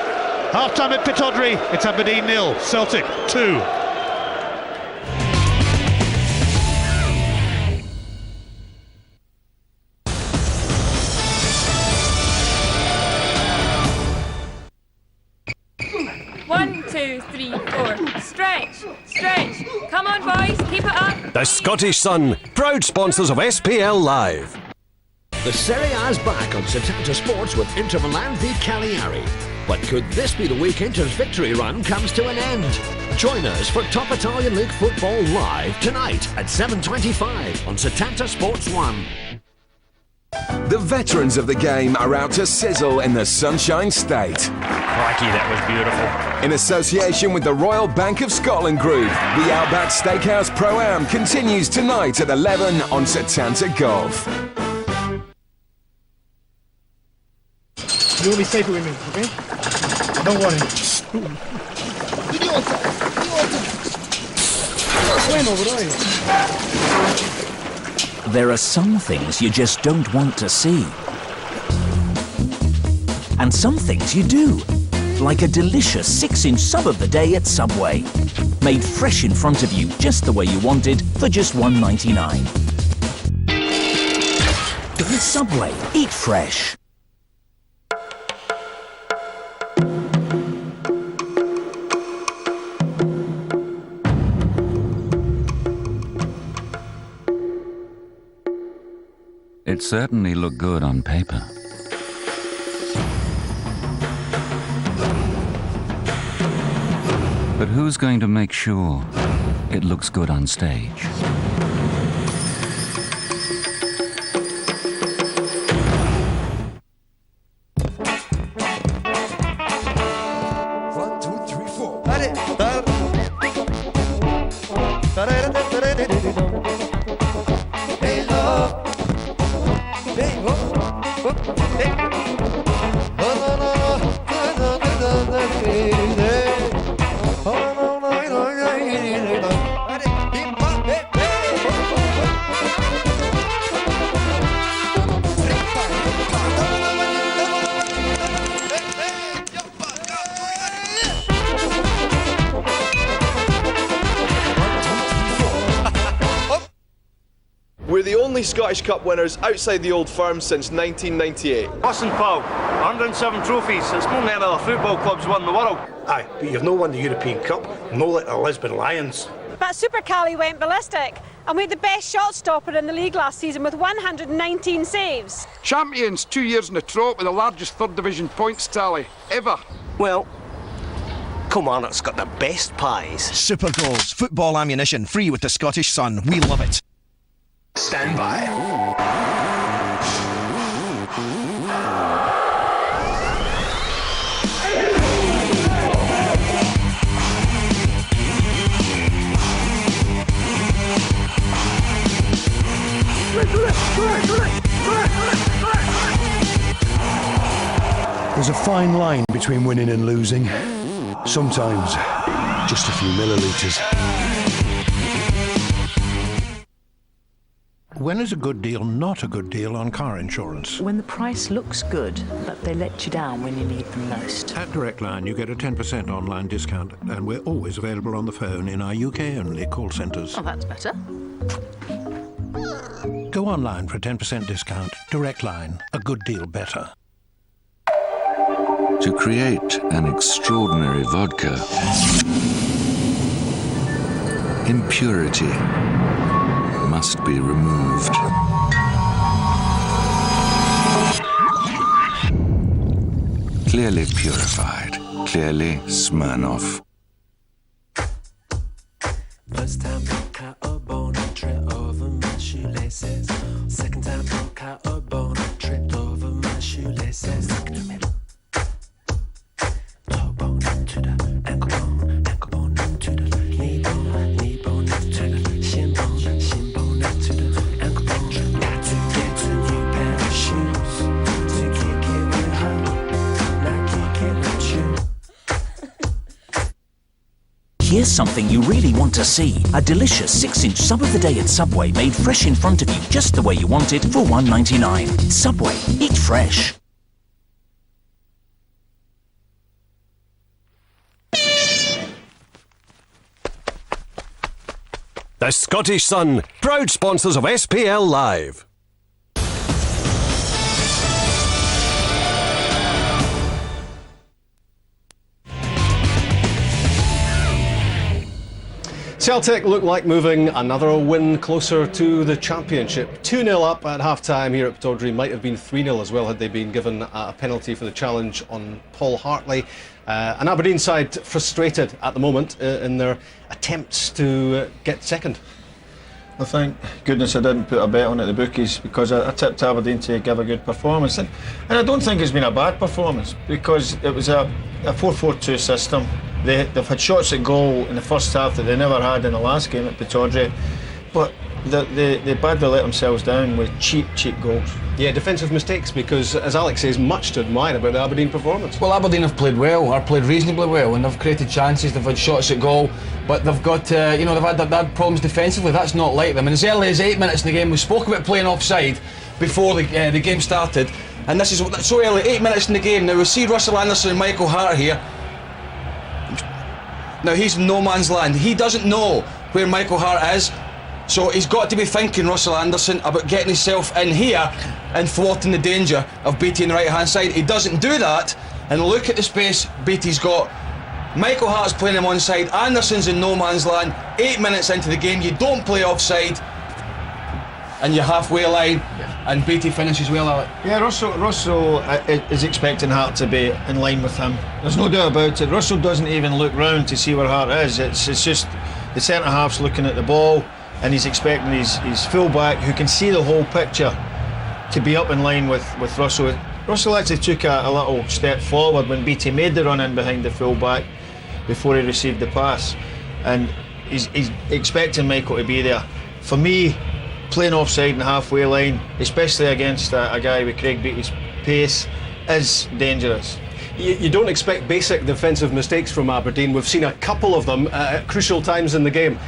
Half-time at Pittodrie, it's Aberdeen 0, Celtic 2. One, two, three, four. Stretch, stretch. Come on, boys, keep it up. The Scottish Sun, proud sponsors of SPL Live. The Serie A's back on Setanta Sports with Inter Milan v Cagliari. But could this be the week Inter's victory run comes to an end? Join us for Top Italian League football live tonight at 7:25 on Setanta Sports 1. The veterans of the game are out to sizzle in the Sunshine State. Crikey, that was beautiful. In association with the Royal Bank of Scotland Group, the Outback Steakhouse Pro-Am continues tonight at 11 on Setanta Golf. You'll be safer with me, okay? Don't worry. There are some things you just don't want to see. And some things you do. Like a delicious 6-inch sub of the day at Subway. Made fresh in front of you just the way you wanted for just $1.99. Subway, eat fresh. It certainly looked good on paper. But who's going to make sure it looks good on stage? We're the only Scottish Cup winners outside the old firm since 1998. Listen, pal, 107 trophies. It's more than any other football clubs won in the world. Aye, but you've no won the European Cup, no like the Lisbon Lions. But Super Cali went ballistic, and we had the best shot stopper in the league last season with 119 saves. Champions 2 years in a trot with the largest third division points tally ever. Well, come on, it's got the best pies. Super Goals, football ammunition, free with the Scottish Sun. We love it. Stand by. There's a fine line between winning and losing. Sometimes just a few millilitres. When is a good deal not a good deal on car insurance? When the price looks good, but they let you down when you need them most. At Direct Line, you get a 10% online discount, and we're always available on the phone in our UK-only call centres. Oh, that's better. Go online for a 10% discount. Direct Line, a good deal better. To create an extraordinary vodka, impurity must be removed. Clearly purified, clearly Smirnoff. First time broke out a bone, I tripped over my shoelaces. Second time broke out a bone, I tripped over my shoelaces. Toe bone into the ankle bone into the knee bone into the shin bone into the ankle bone. Got to get a new pair of shoes to kick it with her, not kick it with you. Here's something you really want to see. A delicious 6-inch sub of the day at Subway, made fresh in front of you just the way you want it for $1.99. Subway, eat fresh. The Scottish Sun, proud sponsors of SPL Live. Celtic look like moving another win closer to the championship. 2-0 up at half-time here at Pittodrie. Might have been 3-0 as well had they been given a penalty for the challenge on Paul Hartley. An Aberdeen side frustrated at the moment in their attempts to get second. I thank goodness I didn't put a bet on at the bookies, because I tipped Aberdeen to give a good performance, and I don't think it's been a bad performance, because it was a 4-4-2 system. They've had shots at goal in the first half that they never had in the last game at Pittodrie, but they badly let themselves down with cheap goals. Yeah, defensive mistakes, because as Alex says, much to admire about the Aberdeen performance. Well, Aberdeen have played well, or played reasonably well, and they've created chances, they've had shots at goal, but they've got, they've had problems defensively. That's not like them. And as early as 8 minutes in the game, we spoke about playing offside before the game started, and this is so early, 8 minutes in the game. Now we see Russell Anderson and Michael Hart here. Now he's in no man's land. He doesn't know where Michael Hart is, so he's got to be thinking, Russell Anderson, about getting himself in here and thwarting the danger of Beattie on the right hand side. He doesn't do that, and look at the space Beattie's got. Michael Hart's playing him on side, Anderson's in no man's land. 8 minutes into the game, you don't play offside, and you're halfway line, and Beattie finishes well, Alec. Yeah, Russell is expecting Hart to be in line with him. There's no doubt about it. Russell doesn't even look round to see where Hart is. It's just the centre half's looking at the ball, and he's expecting his full-back, who can see the whole picture, to be up in line with Russell. Russell actually took a little step forward when Beattie made the run in behind the full-back before he received the pass, and he's expecting Michael to be there. For me, playing offside in the halfway line, especially against a guy with Craig Beattie's pace, is dangerous. You don't expect basic defensive mistakes from Aberdeen. We've seen a couple of them at crucial times in the game.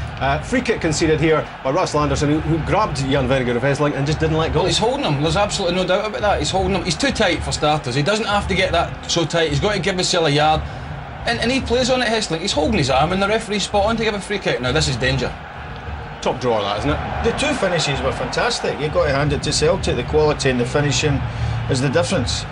Free kick conceded here by Russell Anderson, who grabbed Jan Vennegoor of Hesselink and just didn't let go. Well, he's holding him. There's absolutely no doubt about that. He's holding him. He's too tight for starters. He doesn't have to get that so tight. He's got to give himself a yard. And he plays on it, Hesselink. He's holding his arm, and the referee's spot on to give a free kick. Now, this is danger. Top drawer, that, isn't it? The two finishes were fantastic. You've got to hand it to Celtic. The quality and the finishing is the difference.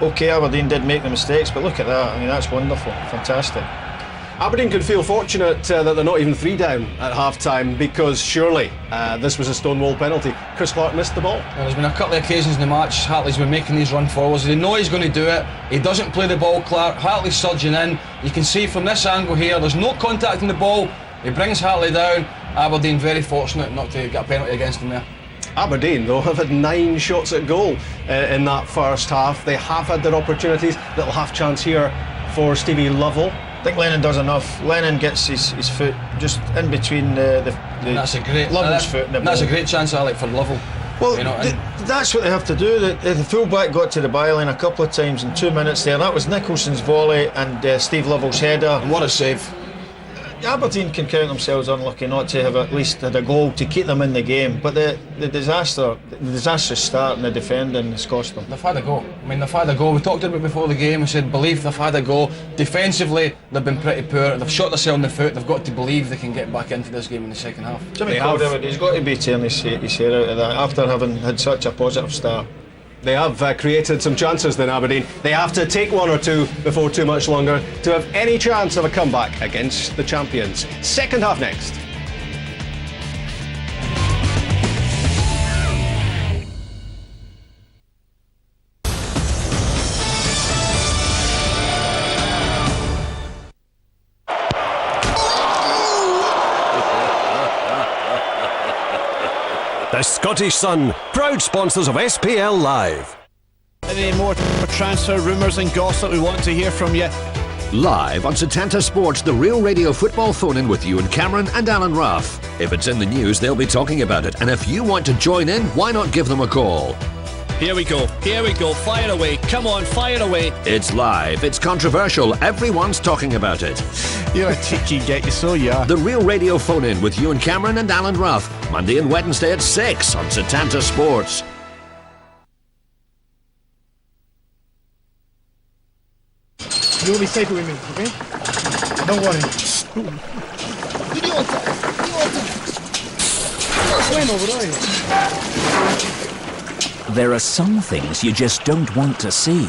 OK, Aberdeen did make the mistakes, but look at that. I mean, that's wonderful. Fantastic. Aberdeen could feel fortunate that they're not even 3 down at half-time, because surely this was a Stonewall penalty. Chris Clark missed the ball. Well, there's been a couple of occasions in the match Hartley's been making these run forwards. They know he's going to do it. He doesn't play the ball, Clark. Hartley's surging in. You can see from this angle here, there's no contact in the ball. He brings Hartley down. Aberdeen very fortunate not to get a penalty against him there. Aberdeen, though, have had 9 shots at goal in that first half. They have had their opportunities. Little half chance here for Stevie Lovell. I think Lennon does enough. Lennon gets his foot just in between that's a great Lovell's foot. That's a great chance, Alec, for Lovell. Well, that's what they have to do. The full-back got to the byline a couple of times in 2 minutes there. That was Nicholson's volley and Steve Lovell's header. And what a save. Aberdeen can count themselves unlucky not to have at least had a goal to keep them in the game, but the disastrous start and the defending has cost them. They've had a go. I mean, they've had a go. We talked about it before the game. We said believe they've had a go. Defensively, they've been pretty poor. They've shot themselves in the foot. They've got to believe they can get back into this game in the second half. Jimmy Calderwood, he's got to be tearing his hair out of that after having had such a positive start. They have created some chances then, Aberdeen. They have to take one or two before too much longer to have any chance of a comeback against the champions. Second half next. The Scottish Sun, proud sponsors of SPL Live. Any more transfer rumours and gossip we want to hear from you? Live on Setanta Sports, the Real Radio Football phone-in with Ewan Cameron and Alan Ruff. If it's in the news, they'll be talking about it. And if you want to join in, why not give them a call? Here we go, fire away, come on, fire away. It's live, it's controversial, everyone's talking about it. You're a cheeky get, you so you are. The Real Radio phone-in with Ewan Cameron and Alan Ruff, Monday and Wednesday at 6 on Setanta Sports. You'll be safer with me, okay? Don't worry. There are some things you just don't want to see.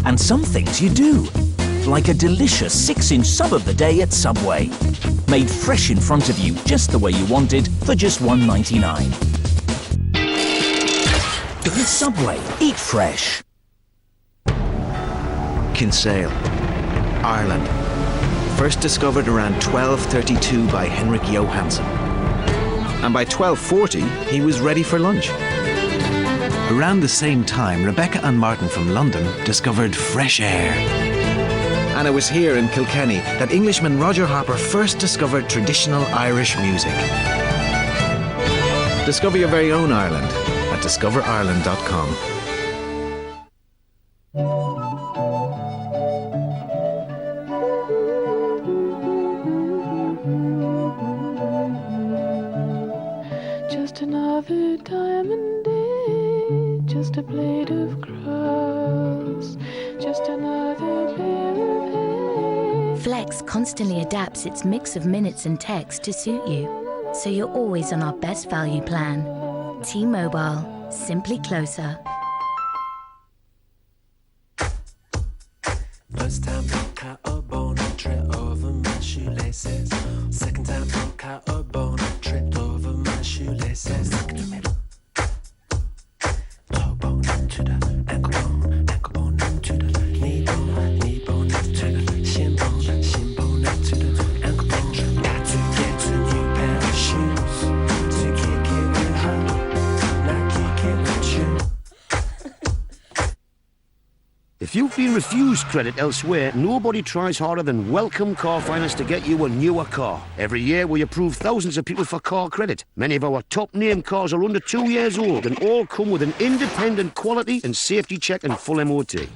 And some things you do. Like a delicious 6-inch sub of the day at Subway. Made fresh in front of you just the way you wanted for just $1.99. Subway, eat fresh. Kinsale, Ireland. First discovered around 1232 by Henrik Johansson. And by 1240, he was ready for lunch. Around the same time, Rebecca and Martin from London discovered fresh air. And it was here in Kilkenny that Englishman Roger Harper first discovered traditional Irish music. Discover your very own Ireland at discoverireland.com. Just another diamond day, just a blade of grass, just another pair of hands. Flex constantly adapts its mix of minutes and text to suit you, so you're always on our best value plan. T-Mobile, simply closer. First time broke out a bone, I tripped over my shoelaces. Second time broke out a bone, I tripped over my shoelaces. Toe bone to the ankle bone to the knee bone to the shin bone to the ankle bone. Got to get a new pair of shoes to kick it with her, not kick it with you. If you've been refused credit elsewhere, nobody tries harder than Welcome Car Finance to get you a newer car. Every year we approve thousands of people for car credit. Many of our top name cars are under 2 years old and all come with an independent quality and safety check and full MOT.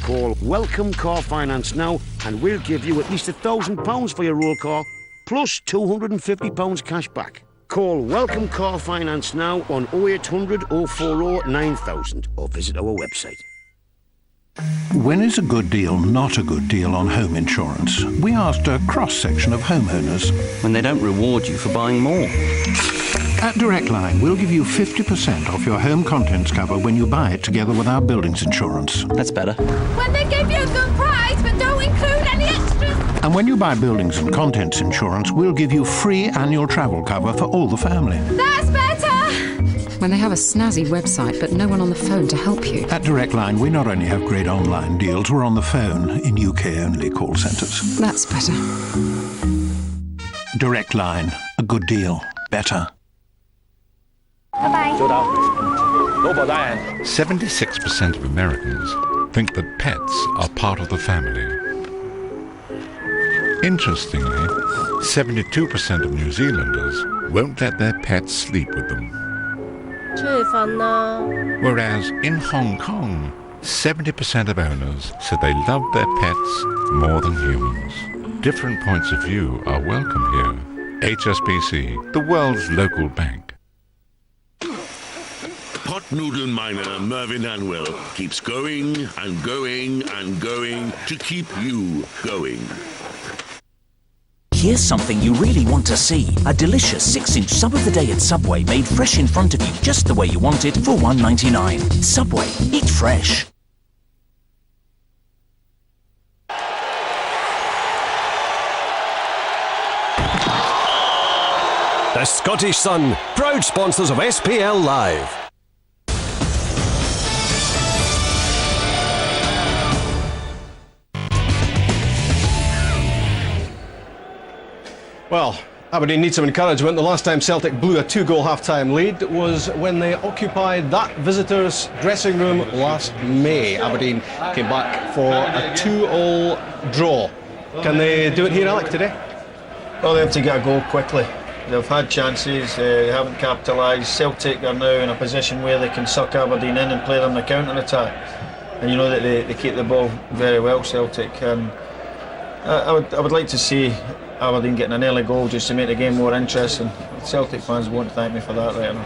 Call Welcome Car Finance now and we'll give you at least £1,000 for your old car plus £250 cash back. Call Welcome Car Finance now on 0800 040 9000 or visit our website. When is a good deal not a good deal on home insurance? We asked a cross-section of homeowners. When they don't reward you for buying more. At Direct Line, we'll give you 50% off your home contents cover when you buy it together with our buildings insurance. That's better. When they give you a good price but don't include any extras. And when you buy buildings and contents insurance, we'll give you free annual travel cover for all the family. That's better! When they have a snazzy website but no one on the phone to help you. At Direct Line, we not only have great online deals, we're on the phone in UK-only call centres. That's better. Direct Line, a good deal, better. Bye-bye. 76% of Americans think that pets are part of the family. Interestingly, 72% of New Zealanders won't let their pets sleep with them. Whereas in Hong Kong, 70% of owners said they loved their pets more than humans. Different points of view are welcome here. HSBC, the world's local bank. Pot noodle miner Mervyn Anwell keeps going and going and going to keep you going. Here's something you really want to see. A delicious 6-inch sub of the day at Subway, made fresh in front of you just the way you want it for $1.99. Subway, eat fresh. The Scottish Sun, proud sponsors of SPL Live. Well, Aberdeen needs some encouragement. The last time Celtic blew a 2-goal half-time lead was when they occupied that visitors' dressing room last May. Aberdeen came back for a 2-all draw. Can they do it here, Alec, today? Well, they have to get a goal quickly. They've had chances, they haven't capitalised. Celtic are now in a position where they can suck Aberdeen in and play them the counter-attack. And you know that they keep the ball very well, Celtic. And I would like to see Aberdeen getting an early goal just to make the game more interesting. Celtic fans won't thank me for that right now.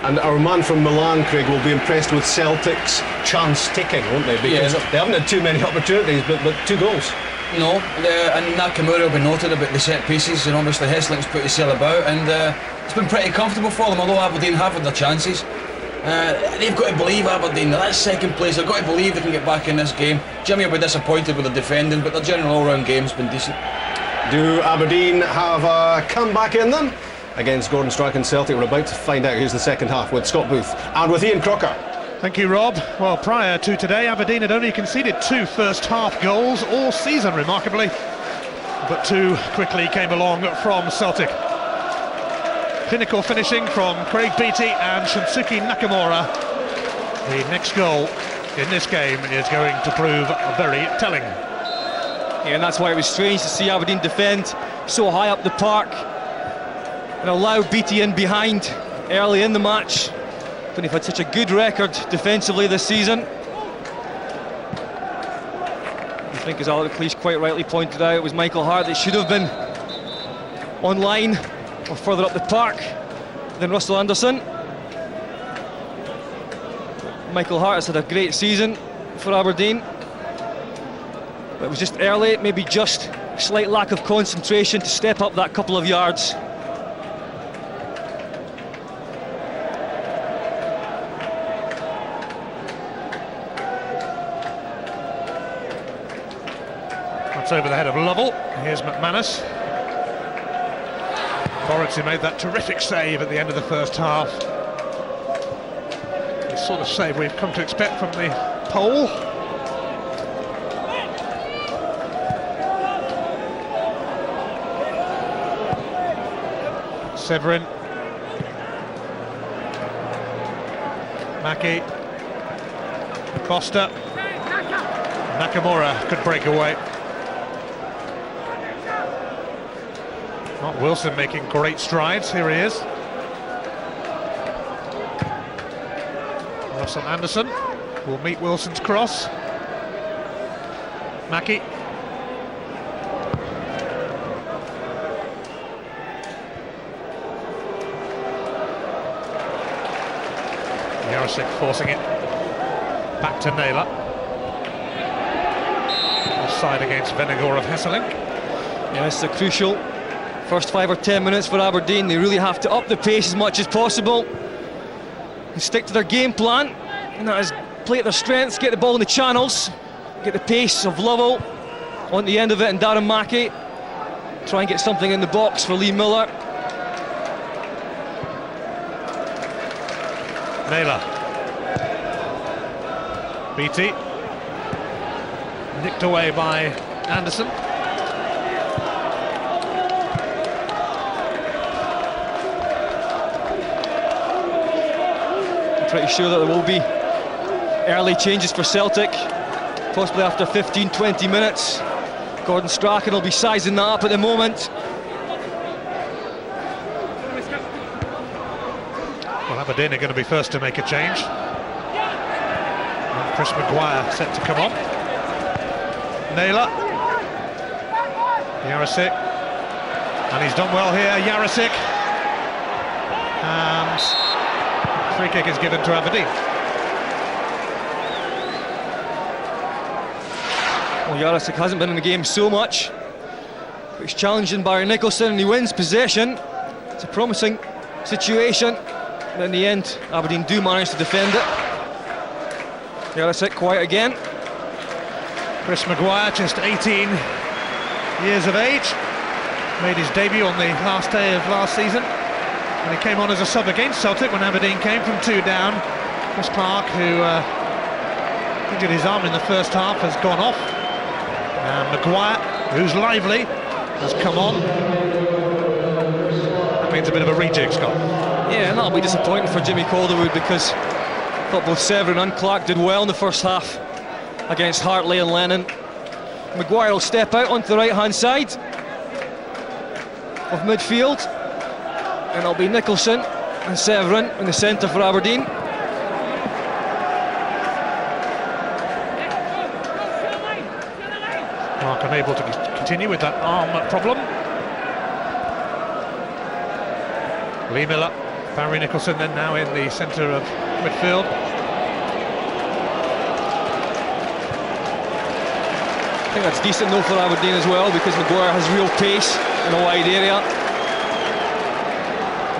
And our man from Milan, Craig, will be impressed with Celtic's chance taking, won't they? Because they haven't had too many opportunities, but 2 goals. No, and Nakamura will be noted about the set pieces, and obviously Hesling's put his sail about, and it's been pretty comfortable for them, although Aberdeen have had their chances. They've got to believe, Aberdeen, that's second place. They've got to believe they can get back in this game. Jimmy will be disappointed with the defending, but their general all-round game's been decent. Do Aberdeen have a comeback in them? Against Gordon Strachan and Celtic, we're about to find out who's the second half with Scott Booth and with Ian Crocker. Thank you, Rob. Well, prior to today, Aberdeen had only conceded 2 first-half goals all season, remarkably, but 2 quickly came along from Celtic. Clinical finishing from Craig Beattie and Shunsuke Nakamura. The next goal in this game is going to prove very telling. Yeah, and that's why it was strange to see Aberdeen defend so high up the park and allow Beattie in behind early in the match, when they've had such a good record defensively this season. I think, as Alec Cleese quite rightly pointed out, it was Michael Hart that should have been on line or further up the park than Russell Anderson. Michael Hart has had a great season for Aberdeen, but it was just early, maybe just slight lack of concentration to step up that couple of yards. That's over the head of Lovell. Here's McManus. Forrest, who made that terrific save at the end of the first half. The sort of save we've come to expect from the pole. Severin. Mackie. Costa. Nakamura could break away. Not Wilson making great strides. Here he is. Russell Anderson will meet Wilson's cross. Mackie. Jarosik forcing it back to Naylor. Offside against Venegor of Hesselink. Yeah, this is a crucial first 5 or 10 minutes for Aberdeen. They really have to up the pace as much as possible and stick to their game plan, and that is play at their strengths, get the ball in the channels, get the pace of Lovell on the end of it, and Darren Mackie try and get something in the box for Lee Miller. Naylor. Beattie. Nicked away by Anderson. Pretty sure that there will be early changes for Celtic, possibly after 15-20 minutes. Gordon Strachan will be sizing that up at the moment. Well, Aberdeen are going to be first to make a change. And Chris Maguire set to come on. Naylor. Jarosik, and he's done well here, Jarosik, and free kick is given to Aberdeen. Well, Jarosik hasn't been in the game so much, but he's challenging Barry Nicholson and he wins possession. It's a promising situation, but in the end Aberdeen do manage to defend it. Jarosik quiet again. Chris Maguire, just 18 years of age, made his debut on the last day of last season, and he came on as a sub against Celtic when Aberdeen came from 2 down. Chris Clark, who injured his arm in the first half, has gone off. And Maguire, who's lively, has come on. That means a bit of a rejig, Scott. Yeah, and that'll be disappointing for Jimmy Calderwood, because I thought both Severin and Clark did well in the first half against Hartley and Lennon. Maguire will step out onto the right-hand side of midfield, and it'll be Nicholson and Severin in the centre for Aberdeen. Clark unable to continue with that arm problem. Lee Miller, Barry Nicholson then now in the centre of midfield. I think that's decent though for Aberdeen as well, because Maguire has real pace in a wide area.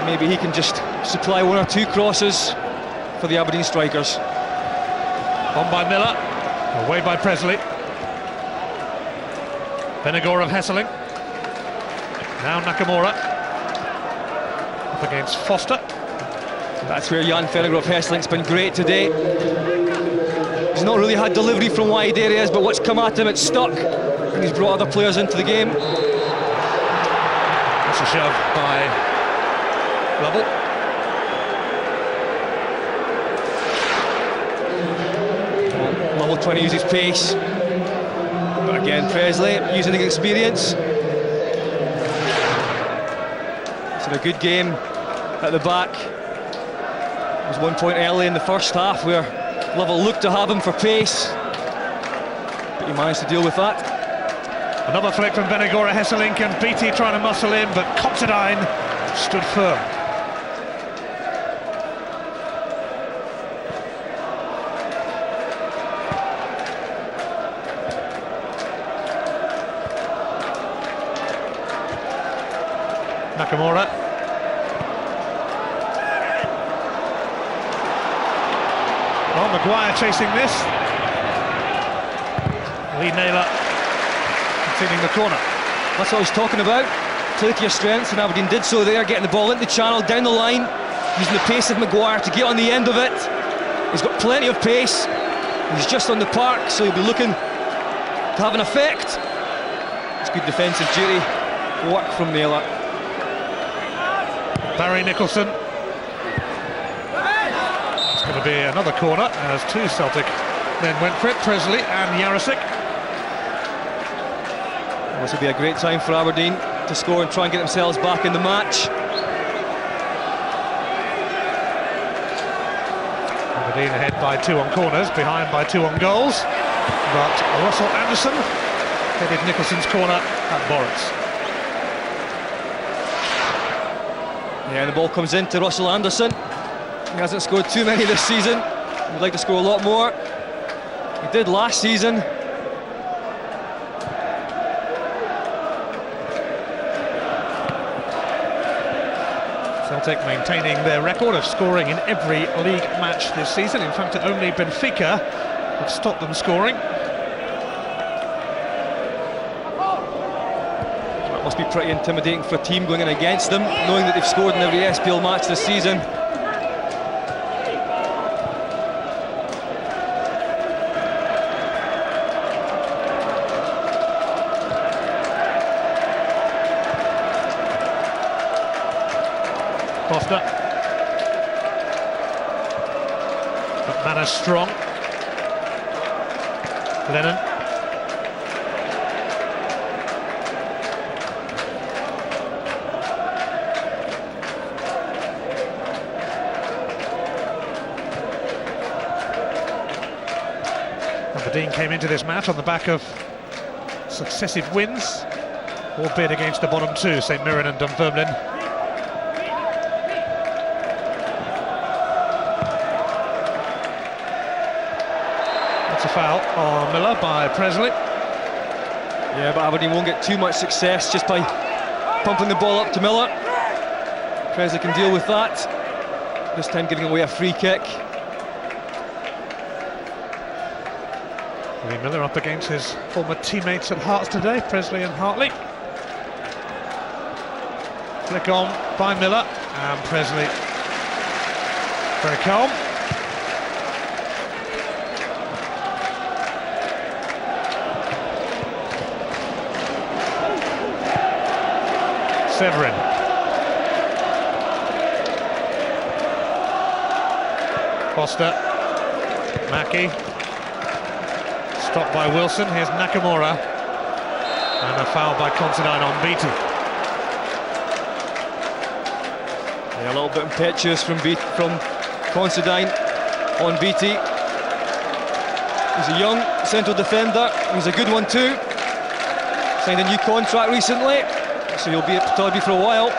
Maybe he can just supply 1 or 2 crosses for the Aberdeen strikers. On by Miller, away by Presley. Benegor of Hesseling. Now Nakamura up against Foster. That's where Jan Vennegoor of Hesseling's been great today. He's not really had delivery from wide areas, but what's come at him, it's stuck, and he's brought other players into the game. That's a shove by Lovell. Lovell trying to use his pace, but again Presley using the experience. It's a good game at the back. There was 1 point early in the first half where Lovell looked to have him for pace, but he managed to deal with that. Another flick from Benegor of Hesseling, and Beattie trying to muscle in, but Considine stood firm. Nakamura. Well, Maguire chasing this. Lee Naylor conceding the corner. That's what I was talking about. Play to your strengths, and Aberdeen did so there, getting the ball into the channel, down the line, using the pace of Maguire to get on the end of it. He's got plenty of pace. He's just on the park, so he'll be looking to have an effect. It's good defensive duty work from Naylor. Barry Nicholson. It's going to be another corner as 2 Celtic men went for it, Presley and Jarosik. This will be a great time for Aberdeen to score and try and get themselves back in the match. Aberdeen ahead by 2 on corners, behind by 2 on goals, but Russell Anderson headed Nicholson's corner at Boris. Yeah, the ball comes into Russell Anderson. He hasn't scored too many this season. He'd like to score a lot more. He did last season. Celtic maintaining their record of scoring in every league match this season. In fact, only Benfica have stopped them scoring. That must be pretty intimidating for a team going in against them, knowing that they've scored in every SPL match this season. Foster. McManus strong. Lennon. Aberdeen came into this match on the back of successive wins Or bid against the bottom two, St Mirren and Dunfermline. That's a foul on Miller by Presley. Yeah, but Aberdeen won't get too much success just by pumping the ball up to Miller. Presley can deal with that. This time giving away a free kick. Lee Miller up against his former teammates at Hearts today, Presley and Hartley. Flick on by Miller, and Presley very calm. Severin. Foster. Mackie. Stopped by Wilson. Here's Nakamura. And a foul by Considine on Beattie. Yeah, a little bit impetuous from Considine on Beattie. He's a young central defender. He's a good one too. Signed a new contract recently, so he'll be at Derby for a while.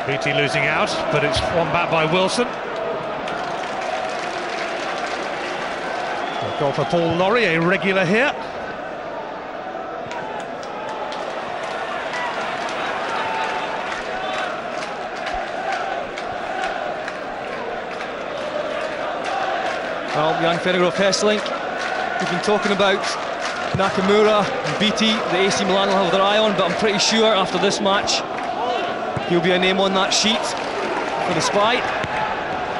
Beattie losing out, but it's won back by Wilson. A goal for Paul Laurie, a regular here. Well, Jan Fennegrove Hesselink, we've been talking about Nakamura and Beattie, the AC Milan will have their eye on, but I'm pretty sure after this match he'll be a name on that sheet for the Spy.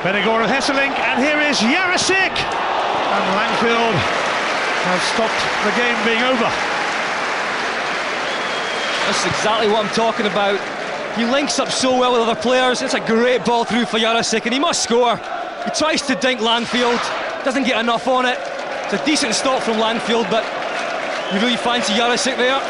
Fennegrove Hesselink, and here is Jarosik! And Langfield has stopped the game being over. That's exactly what I'm talking about. He links up so well with other players. It's a great ball through for Jarosik, and he must score. He tries to dink Langfield, doesn't get enough on it. It's a decent stop from Langfield, but you really fancy Jarosik there.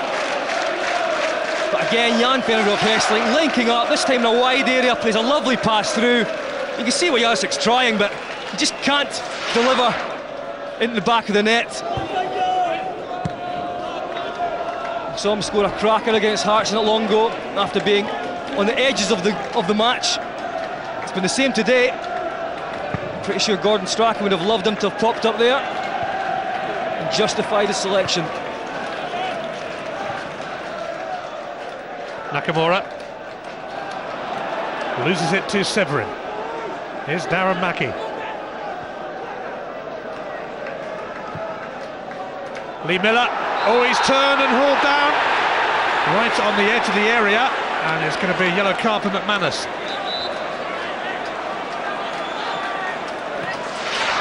But again, Jan Fennegrove Hesselink linking up, this time in a wide area, plays a lovely pass through. You can see what Jarosik's trying, but he just can't deliver into the back of the net. Saw him score a cracker against Hearts not long ago after being on the edges of the match. It's been the same today. Pretty sure Gordon Strachan would have loved him to have popped up there and justified his selection. Nakamura loses it to Severin. Here's Darren Mackie. Lee Miller, oh, he's turned and hauled down right on the edge of the area, and it's going to be a yellow card for McManus.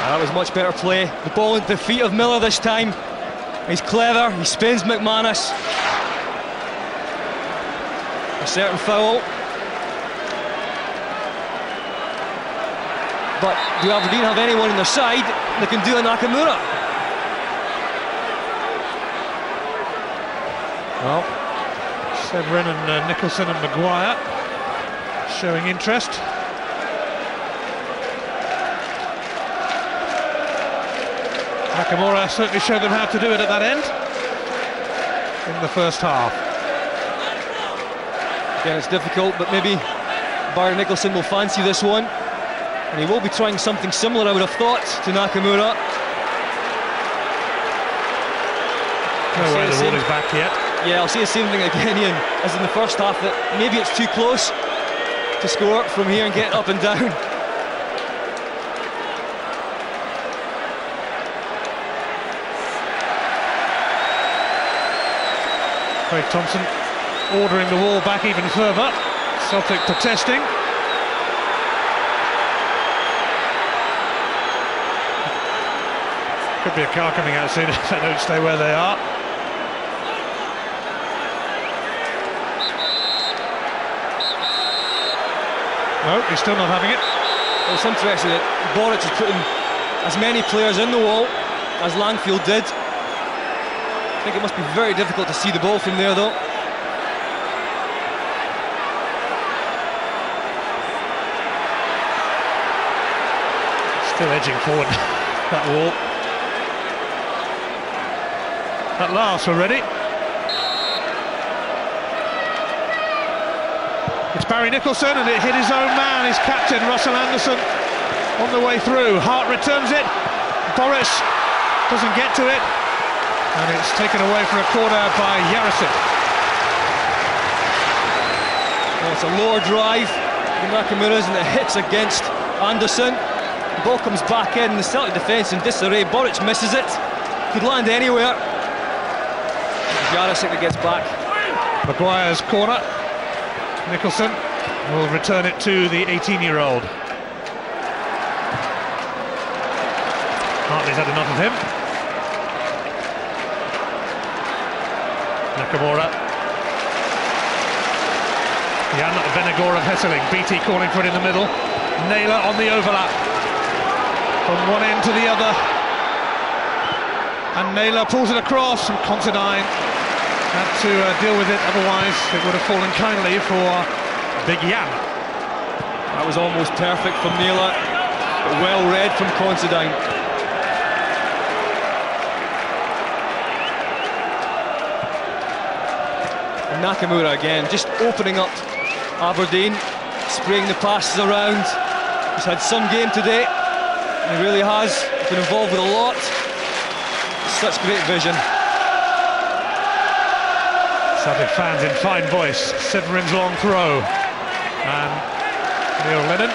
That was much better play. The ball into the feet of Miller this time. He's clever, he spins McManus. A certain foul. But do Aberdeen have anyone on their side that can do a Nakamura? Well, Severin and Nicholson and Maguire showing interest. Nakamura certainly showed them how to do it at that end in the first half. Again, it's difficult, but maybe Barry Nicholson will fancy this one, and he will be trying something similar, I would have thought, to Nakamura. No way the ball is back yet. Yeah, I'll say the same thing again, Ian, as in the first half, that maybe it's too close to score from here and get up and down. Craig Thompson ordering the wall back even further. Celtic protesting. Could be a car coming out soon if they don't stay where they are. No, he's still not having it. Well, it's interesting that Boric is putting as many players in the wall as Langfield did. I think it must be very difficult to see the ball from there, though. Still edging forward, that wall. At last we're ready. It's Barry Nicholson, and it hit his own man, his captain, Russell Anderson, on the way through. Hart returns it. Boris doesn't get to it, and it's taken away for a corner by Yarrison. Well, it's a lower drive from Nakamura's, and it hits against Anderson. The ball comes back in, the Celtic defence in disarray. Boric misses it. Could land anywhere. Yarrison that gets back. Maguire's corner. Nicholson will return it to the 18-year-old. Hartley's had enough of him. Nakamura. Jan Venegor of Hesseling. BT calling for it in the middle. Naylor on the overlap. From one end to the other. And Naylor pulls it across, and Considine had to deal with it, otherwise it would have fallen kindly for Big Jan. That was almost perfect from Naylor, but well read from Considine. And Nakamura again, just opening up Aberdeen, spraying the passes around. He's had some game today, he really has been involved with a lot. Such great vision. Celtic fans in fine voice. Severin's long throw, and Neil Lennon.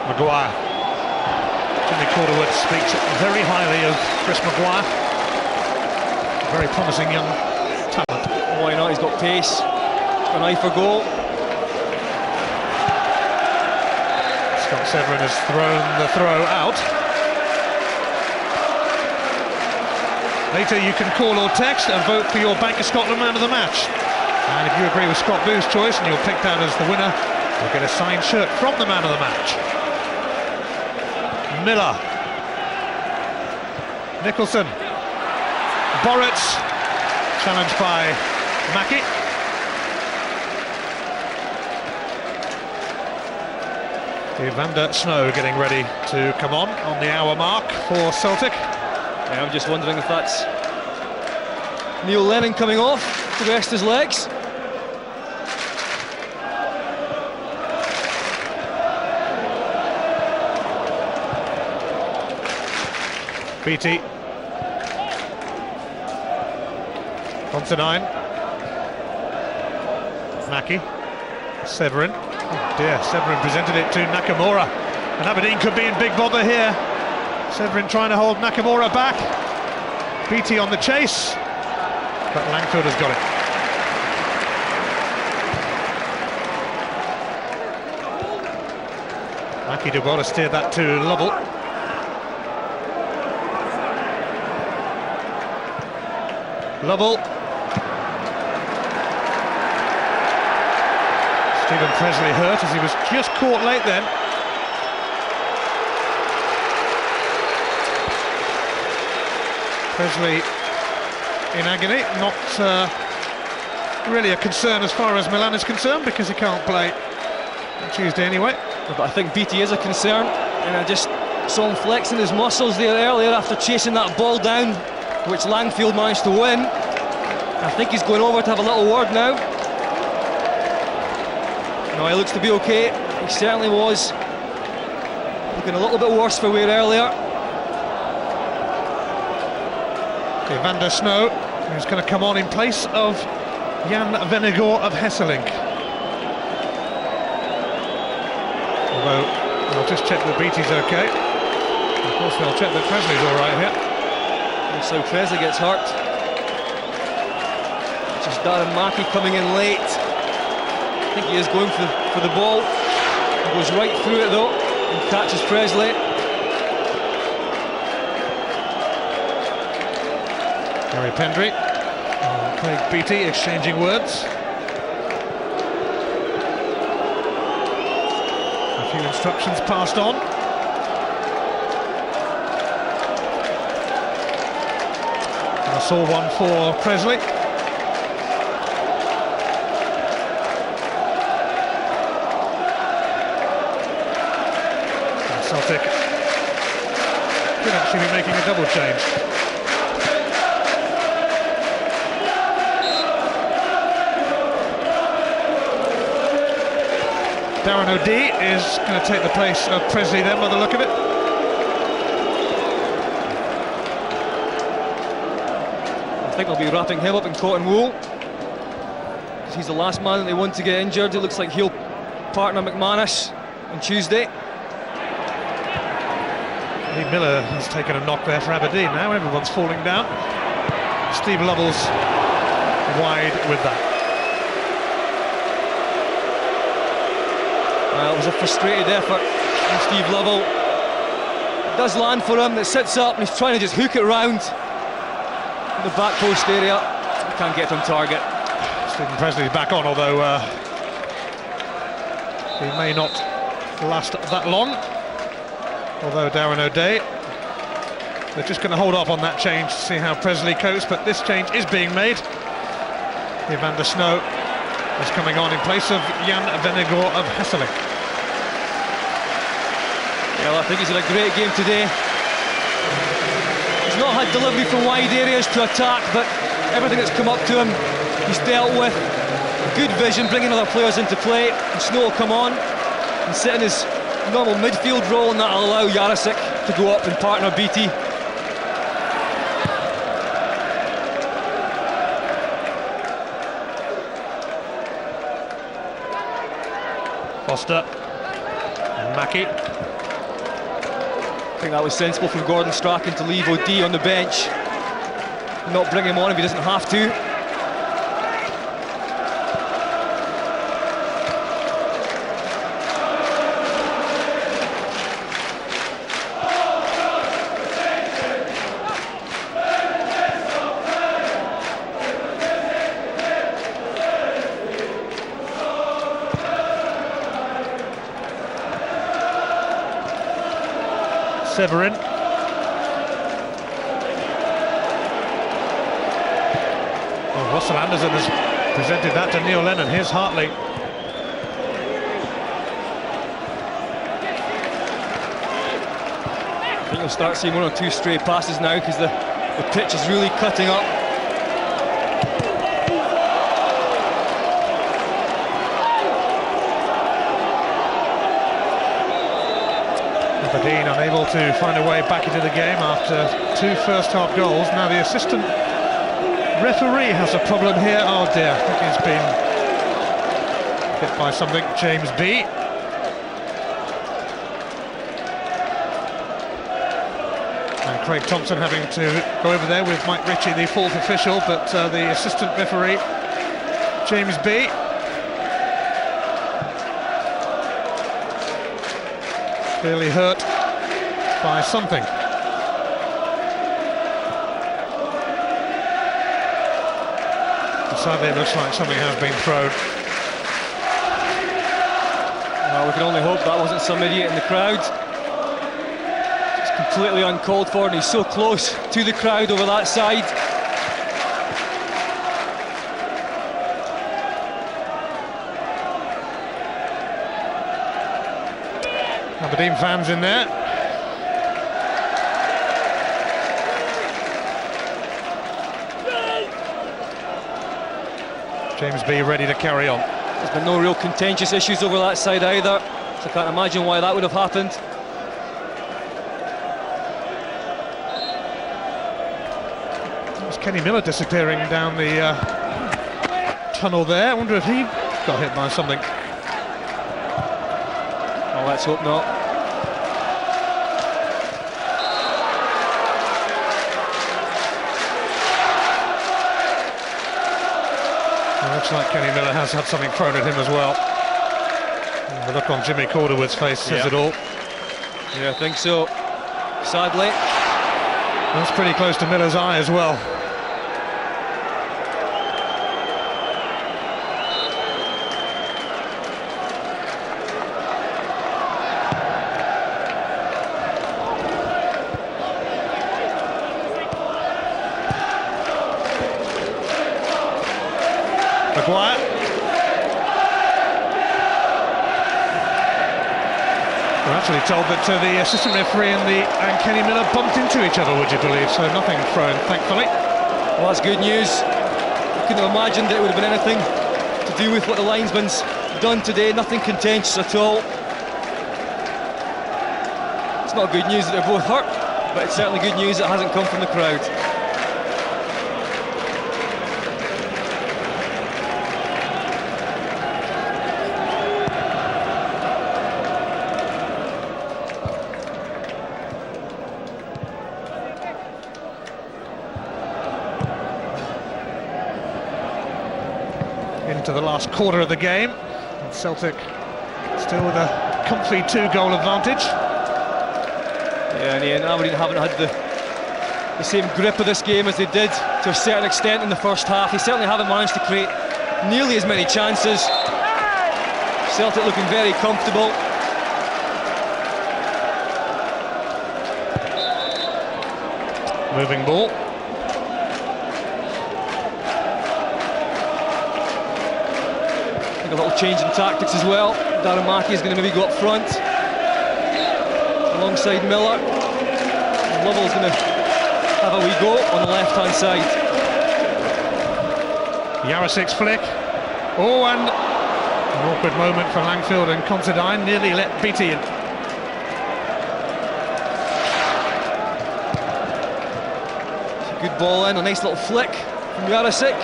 Maguire. Jimmy Calderwood speaks very highly of Chris Maguire. Very promising young talent. Why not? He's got pace. An eye for goal. Scott Severin has thrown the throw out. Later you can call or text and vote for your Bank of Scotland man of the match. And if you agree with Scott Booth's choice and you're picked out as the winner, you'll get a signed shirt from the man of the match. Miller. Nicholson. Boritz. Challenged by Mackie. Evander Snow getting ready to come on the hour mark for Celtic. Yeah, I'm just wondering if that's Neil Lennon coming off to rest his legs. BT. Considine. Mackie. Severin. Oh dear, Severin presented it to Nakamura. And Aberdeen could be in big bother here. Severin trying to hold Nakamura back. BT on the chase. But Langfield has got it. Mackie did well to steer that to Lovell. Lovell. Stephen Presley hurt as he was just caught late then. Presley in agony, not really a concern as far as Milan is concerned because he can't play on Tuesday anyway. But I think BT is a concern, and I just saw him flexing his muscles there earlier after chasing that ball down, which Langfield managed to win. I think he's going over to have a little word now. No, he looks to be okay. He certainly was looking a little bit worse for wear earlier. Evander Snow, who's going to come on in place of Jan Venegor of Hesseling. Although, I'll just check that BT's okay. Of course, they'll check that Presley's all right here. And so Presley gets hurt. Just Darren Mackie coming in late. I think he is going for the ball. He goes right through it though and catches Presley. Gary Pendry and Craig Beattie exchanging words. A few instructions passed on. I saw one for Presley. And Celtic could actually be making a double change. Darren O'Dea is going to take the place of Presley then, by the look of it. I think they'll be wrapping him up in cotton wool, because he's the last man that they want to get injured. It looks like he'll partner McManus on Tuesday. Lee Miller has taken a knock there for Aberdeen now. Everyone's falling down. Steve Lovell's wide with that. It was a frustrated effort from Steve Lovell. It does land for him, it sits up, and he's trying to just hook it round in the back post area. He can't get from target. Stephen Presley's back on, although he may not last that long. Although Darren O'Dea, they're just going to hold up on that change to see how Presley copes, but this change is being made. Evander Snow is coming on in place of Jan Vennegaard of Hesseling. Yeah, well, I think he's had a great game today. He's not had delivery from wide areas to attack, but everything that's come up to him, he's dealt with. Good vision, bringing other players into play. And Snow will come on and sit in his normal midfield role, and that'll allow Jarosik to go up and partner BT. Foster, Mackie. I think that was sensible from Gordon Strachan to leave O'Dea on the bench, not bring him on if he doesn't have to. Severin. Well, Russell Anderson has presented that to Neil Lennon. Here's Hartley. I think you'll start seeing one or two stray passes now, because the pitch is really cutting up. Aberdeen unable to find a way back into the game after two first-half goals. Now the assistant referee has a problem here. Oh dear, I think he's been hit by something. James B. And Craig Thompson having to go over there with Mike Ritchie, the fourth official, but the assistant referee, James B. clearly hurt by something. Sadly, it looks like something has been thrown. Well, we can only hope that wasn't some idiot in the crowd. It's completely uncalled for, and he's so close to the crowd over that side. Aberdeen fans in there. James B ready to carry on. There's been no real contentious issues over that side either, so I can't imagine why that would have happened. There's Kenny Miller disappearing down the tunnel there. I wonder if he got hit by something. Oh, let's hope not. Looks like Kenny Miller has had something thrown at him as well. And the look on Jimmy Calderwood's face says it all. Yeah, I think so. Sadly. That's pretty close to Miller's eye as well. actually told that the assistant referee and Kenny Miller bumped into each other, would you believe? So nothing thrown, thankfully. Well, that's good news. I couldn't have imagined that it would have been anything to do with what the linesman's done today. Nothing contentious at all. It's not good news that they're both hurt, but it's certainly good news that hasn't come from the crowd. Into the last quarter of the game, and Celtic still with a comfy 2-goal advantage. Yeah, and Aberdeen haven't had the same grip of this game as they did to a certain extent in the first half. They certainly haven't managed to create nearly as many chances. Celtic looking very comfortable. Moving ball. A little change in tactics as well. Darren Mackey is going to maybe go up front alongside Miller. And Lovell's going to have a wee go on the left-hand side. Jarosik's flick. Oh, and an awkward moment for Langfield, and Considine nearly let Beattie in. Good ball in, a nice little flick from Jarosik.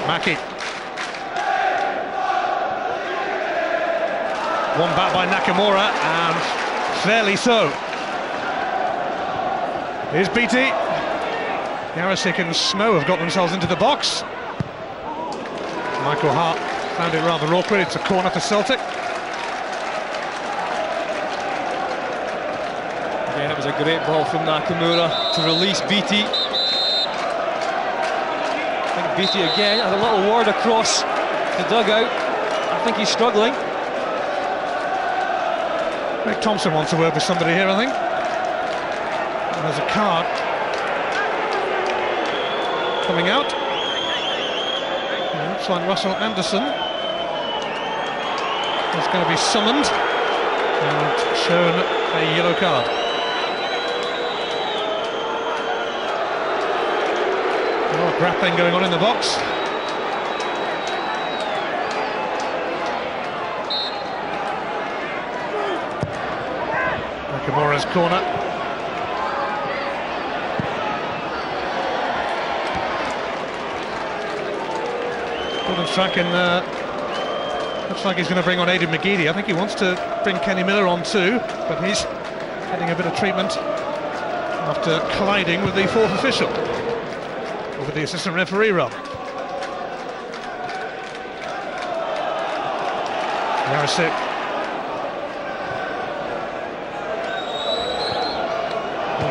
Mackey. One back by Nakamura, and fairly so. Here's Beattie. Jarosik and Snow have got themselves into the box. Michael Hart found it rather awkward. It's a corner for Celtic. Again, it was a great ball from Nakamura to release Beattie. I think Beattie again has a little word across the dugout. I think he's struggling. Greg Thompson wants to work with somebody here, I think. And there's a card coming out. It looks like Russell Anderson is going to be summoned and shown a yellow card. A lot of grappling going on in the box. Nakamura's corner. Gordon Strachan looks like he's going to bring on Aidan McGeady. I think he wants to bring Kenny Miller on too, but he's getting a bit of treatment after colliding with the fourth official, or with the assistant referee rather. Jarosik.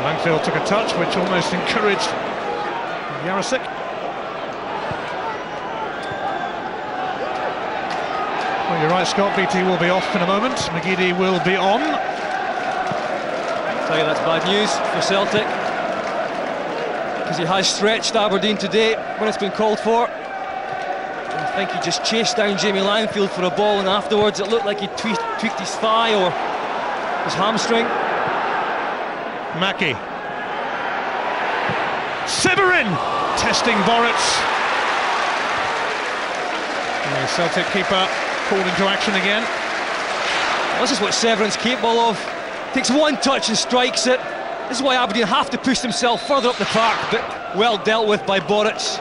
Langfield took a touch which almost encouraged Jarosik. Well, you're right, Scott. Beattie will be off in a moment. McGeady will be on. I'll tell you, that's bad news for Celtic, because he has stretched Aberdeen today when it's been called for. I think he just chased down Jamie Langfield for a ball, and afterwards it looked like he tweaked his thigh or his hamstring. Mackey. Severin testing Boritz. And the Celtic keeper called into action again. This is what Severin's capable of. Takes one touch and strikes it. This is why Aberdeen have to push themselves further up the park, but well dealt with by Boritz.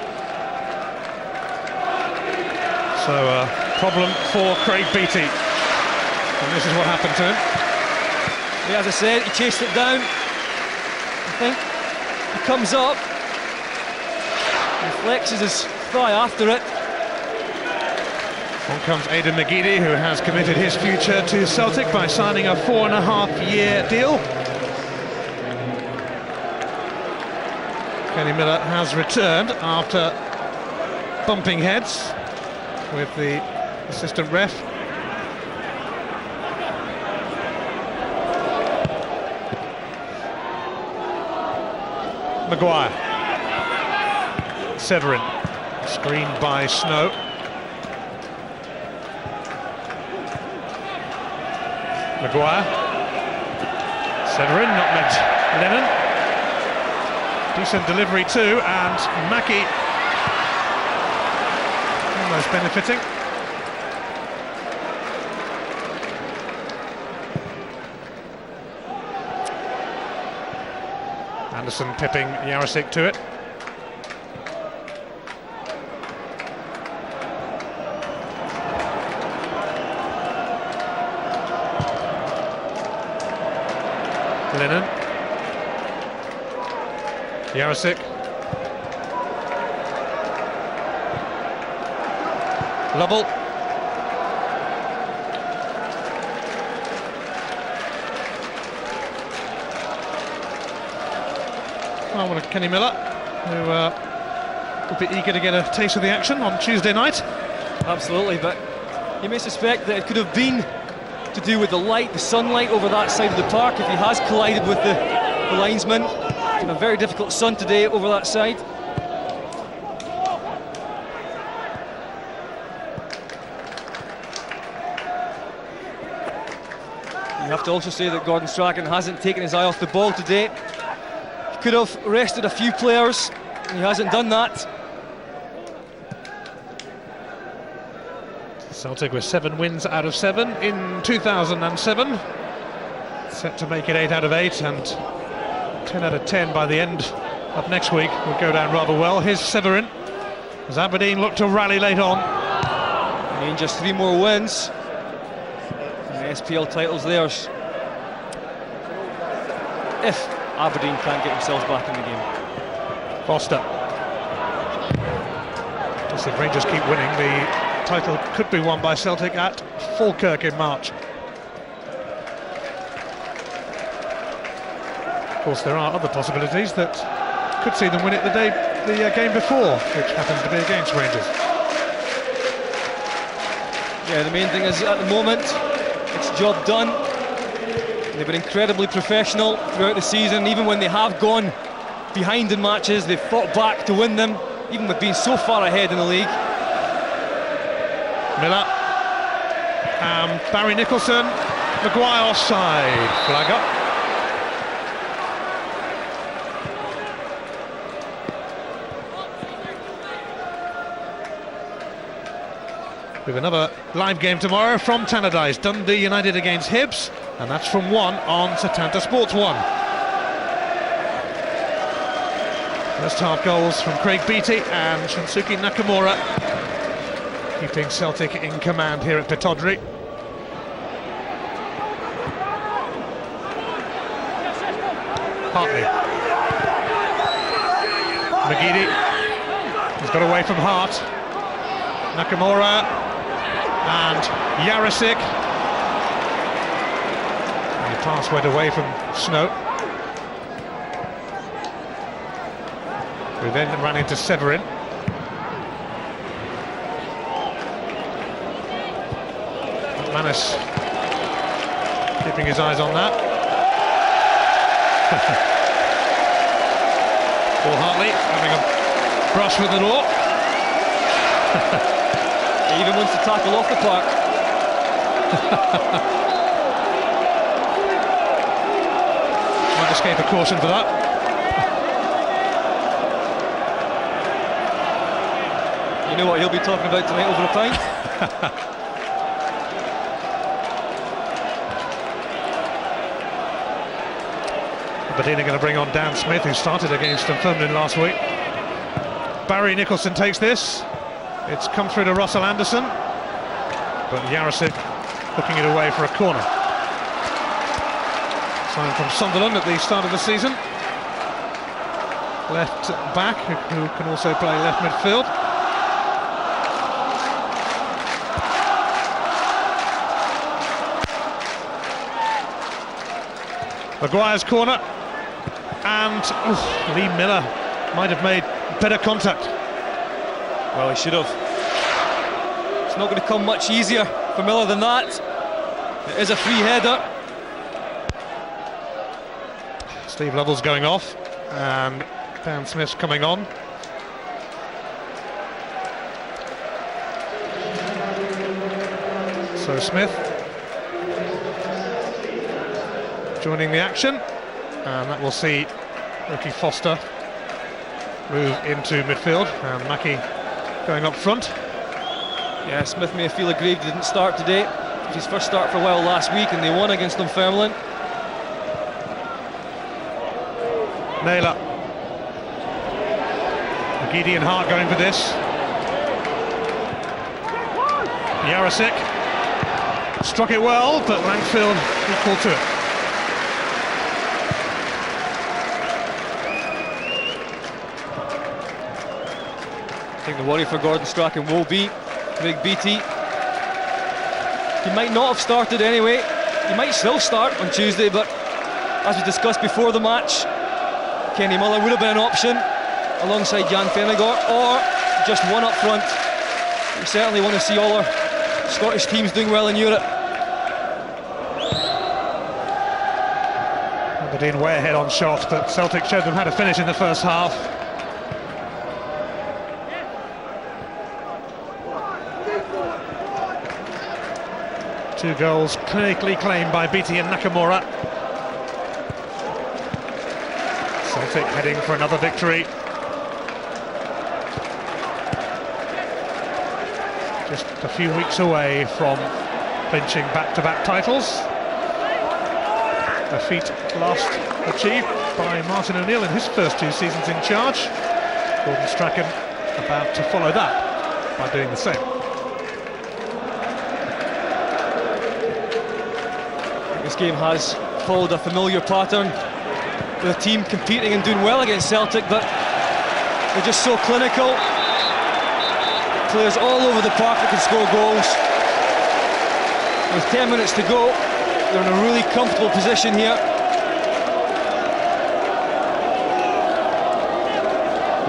So problem for Craig Beattie, and this is what happened to him. Yeah, as I said, he chased it down. I think he comes up, and flexes his thigh after it. On comes Aidan McGeady, who has committed his future to Celtic by signing a 4.5-year deal. Kenny Miller has returned after bumping heads with the assistant ref. Maguire. Severin, screened by Snow. Maguire. Severin, not met Lennon. Decent delivery too, and Mackie almost benefiting. Anderson pipping Jarosik to it. Lennon. Jarosik. Lovell. Oh, what a Kenny Miller, who will be eager to get a taste of the action on Tuesday night. Absolutely, but you may suspect that it could have been to do with the light, the sunlight over that side of the park, if he has collided with the linesman. It's been a very difficult sun today over that side. You have to also say that Gordon Strachan hasn't taken his eye off the ball today. He could have rested a few players, and he hasn't done that. Celtic with 7 wins out of 7 in 2007. Set to make it 8 out of 8 and 10 out of 10 by the end of next week. Will go down rather well. Here's Severin, as Aberdeen look to rally late on. I mean, just 3 more wins, and the SPL title's theirs, if Aberdeen can't get themselves back in the game. Foster. Just if Rangers keep winning, the title could be won by Celtic at Falkirk in March. Of course, there are other possibilities that could see them win it the game before, which happens to be against Rangers. Yeah, the main thing is at the moment, it's job done. They've been incredibly professional throughout the season. Even when they have gone behind in matches, they've fought back to win them, even with being so far ahead in the league. Miller, Barry Nicholson, Maguire offside, flag up. We have another live game tomorrow from Tannadice, Dundee United against Hibs, and that's from 1 on Setanta Sports 1. First half goals from Craig Beattie and Shunsuke Nakamura, keeping Celtic in command here at Pittodrie. Hartley. McGeady. He's got away from Hart. Nakamura and Jarosik. And the pass went away from Snow, who then ran into Severin. Manis keeping his eyes on that. Paul Hartley having a brush with the law. He even wants to tackle off the park. Might escape a caution for that. You know what he'll be talking about tonight over a pint? Aberdeen are going to bring on Dan Smith, who started against Dunfermline last week. Barry Nicholson takes this. It's come through to Russell Anderson, but Jarosik hooking it away for a corner. Signed from Sunderland at the start of the season. Left back, who can also play left midfield. Maguire's corner, and Lee Miller might have made better contact. Well, he should have. It's not going to come much easier for Miller than that. It is a free header. Steve Lovell's going off, and Dan Smith's coming on. So Smith joining the action, and that will see Ricky Foster move into midfield, and Mackie going up front. Yeah, Smith may feel aggrieved he didn't start today. It was his first start for a while last week, and they won against Dunfermline. Naylor. McGeady and Hart going for this. Jarosik struck it well, but Langfield equal to it. I think the worry for Gordon Strachan will be Craig Beattie. He might not have started anyway. He might still start on Tuesday, but as we discussed before the match, Kenny Muller would have been an option alongside Jan Fenegor, or just one up front. We certainly want to see all our Scottish teams doing well in Europe. Aberdeen way ahead on shot, but Celtic showed them how to finish in the first half. Two goals clinically claimed by Beattie and Nakamura. Celtic heading for another victory. Just a few weeks away from clinching back-to-back titles. A feat last achieved by Martin O'Neill in his first 2 seasons in charge. Gordon Strachan about to follow that by doing the same. This game has followed a familiar pattern, with a team competing and doing well against Celtic, but they're just so clinical. Players all over the park that can score goals. With 10 minutes to go, they're in a really comfortable position here.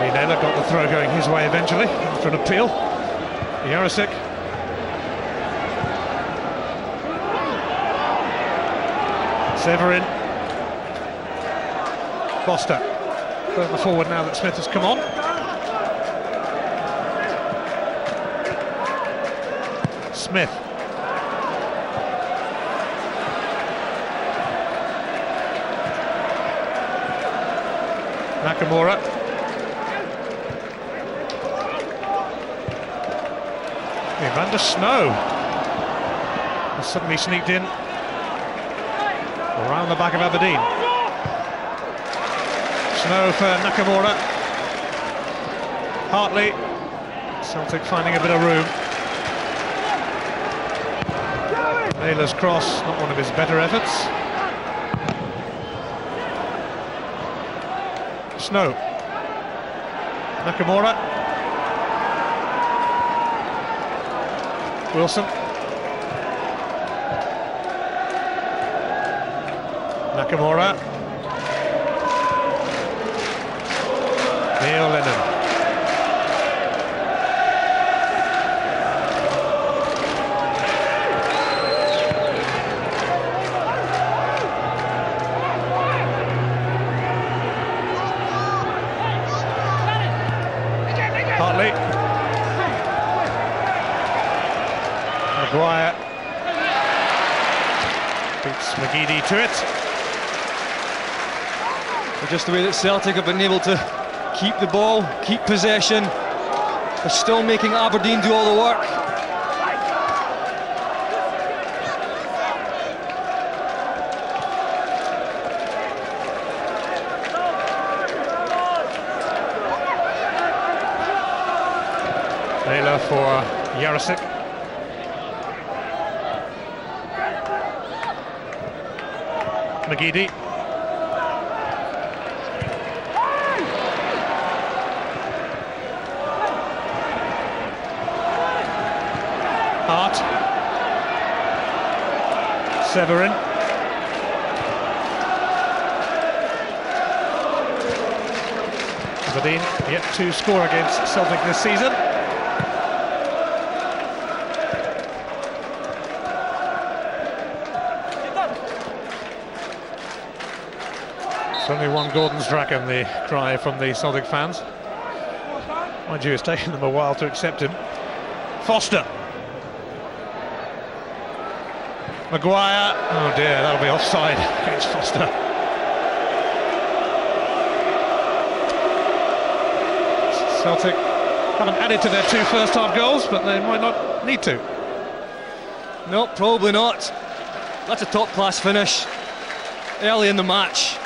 Lee Naylor got the throw going his way eventually after an appeal. Jarosik. Severin. Foster. Further forward now that Smith has come on. Smith. Nakamura. Evander Snow has suddenly sneaked in around the back of Aberdeen. Snow for Nakamura. Hartley. Celtic finding a bit of room. Naylor's cross, not one of his better efforts. Snow. Nakamura. Wilson. Nakamura. Neil Lennon. Hartley. Maguire beats McGeady to it. Just the way that Celtic have been able to keep the ball, keep possession. They're still making Aberdeen do all the work. Naylor for Jarosik. McGeady. Hart. Severin. Aberdeen yet to score against Celtic this season. It's only one Gordon's Draken, the cry from the Celtic fans. Mind you, it's taken them a while to accept him. Foster. Maguire. Oh dear, that'll be offside against Foster. Celtic haven't added to their 2 first-half goals, but they might not need to. No, probably not. That's a top-class finish. Early in the match,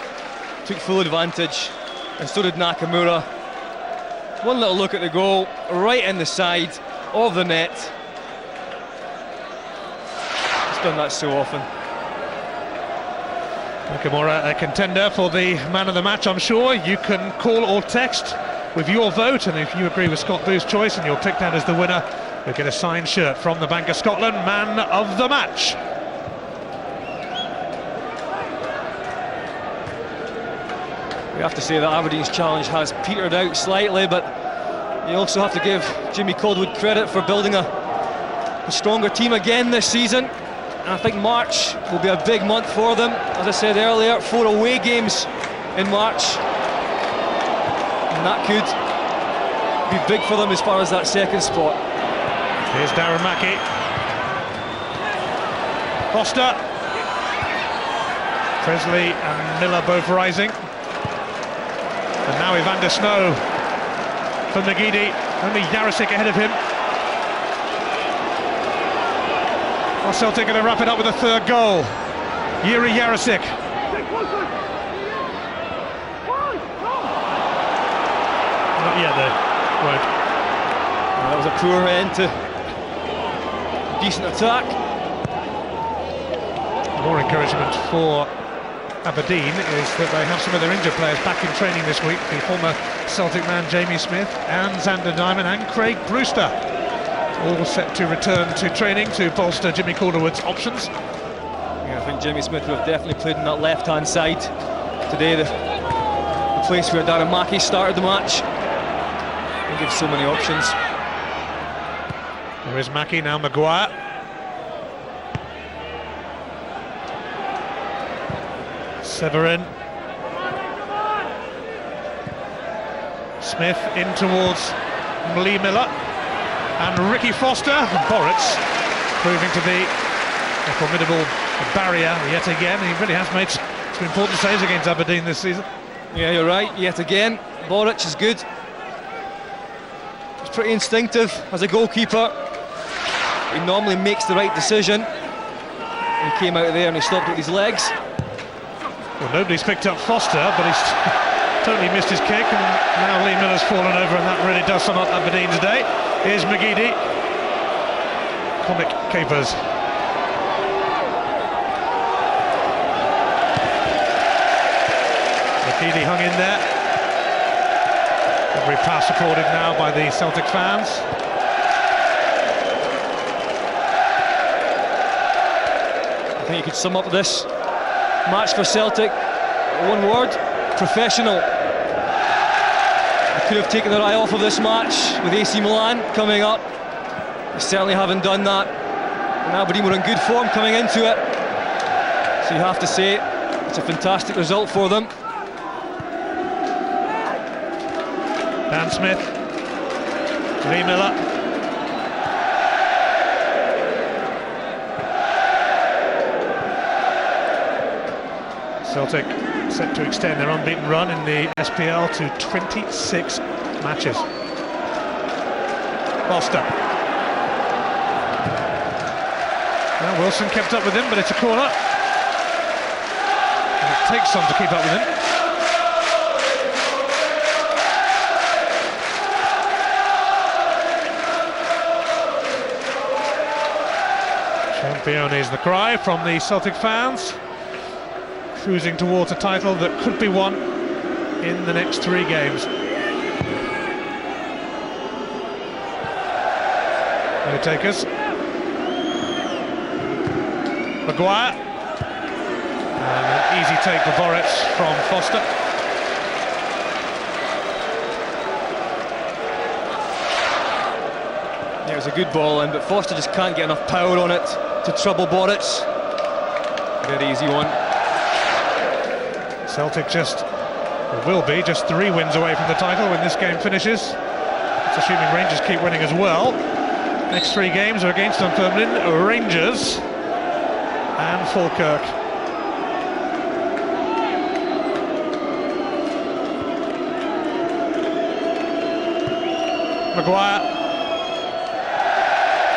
took full advantage, and so did Nakamura. One little look at the goal, right in the side of the net. He's done that so often. Nakamura, a contender for the man of the match, I'm sure. You can call or text with your vote, and if you agree with Scott Booth's choice and you're picked out as the winner, you'll get a signed shirt from the Bank of Scotland man of the match. We have to say that Aberdeen's challenge has petered out slightly, but you also have to give Jimmy Caldwood credit for building a stronger team again this season. And I think March will be a big month for them. As I said earlier, 4 away games in March, and that could be big for them as far as that second spot. Here's Darren Mackey. Foster. Presley and Miller both rising. And now Evander Snow for Nagidi. Only Jarosik ahead of him. Well, Celtic going to wrap it up with a 3rd goal. Yuri Jarosik. Not yet though. Won't. Well, that was a poor end to a decent attack. More encouragement for Aberdeen is that they have some of their injured players back in training this week. The former Celtic man Jamie Smith and Xander Diamond and Craig Brewster all set to return to training to bolster Jimmy Calderwood's options. Yeah, I think Jamie Smith would have definitely played on that left-hand side today, the place where Darren Mackey started the match. He gives so many options. There is Mackey, now Maguire. Severin. Smith in towards Lee Miller. And Ricky Foster. Boritz proving to be a formidable barrier yet again. He really has made some important saves against Aberdeen this season. Yeah, you're right, yet again. Boritz is good. He's pretty instinctive as a goalkeeper. He normally makes the right decision. He came out of there and he stopped with his legs. Well, nobody's picked up Foster, but he's totally missed his kick, and now Lee Miller's fallen over, and that really does sum up Aberdeen today. Here's McGeady. Comic capers. McGeady hung in there. Every pass applauded now by the Celtic fans. I think you could sum up this match for Celtic, one word: professional. They could have taken their eye off of this match with AC Milan coming up. They certainly haven't done that, and Aberdeen were in good form coming into it, so you have to say it's a fantastic result for them. Dan Smith, Lee Miller. Celtic set to extend their unbeaten run in the SPL to 26 matches. Foster. Well, Wilson kept up with him, but it's a corner. And it takes some to keep up with him. Champion is the cry from the Celtic fans, cruising towards a title that could be won in the next 3 games. No takers. Maguire. And an easy take for Boritz from Foster. Yeah, it was a good ball in, but Foster just can't get enough power on it to trouble Boritz. Very easy one. Celtic will be just 3 wins away from the title when this game finishes. It's assuming Rangers keep winning as well. Next 3 games are against Dunfermline, Rangers and Falkirk. Maguire.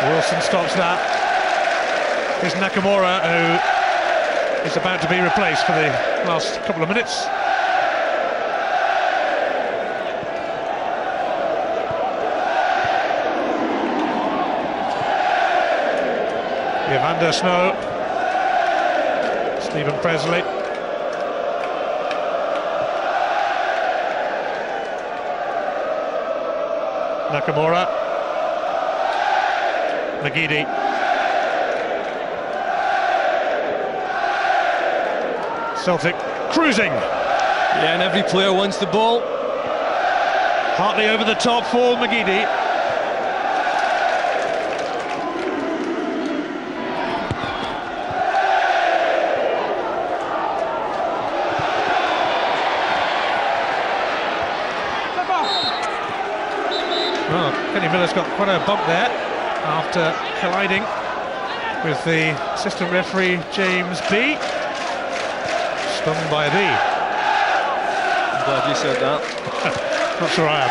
Wilson stops that. Here's Nakamura, who is about to be replaced for the last couple of minutes. Evander Snow, Stephen Presley. Nakamura, McGeady. Celtic cruising. Yeah, and every player wants the ball. Hartley over the top for McGeady. Well, Kenny Miller's got quite a bump there after colliding with the assistant referee James B. Stung by a bee. I'm glad you said that. Not sure I am.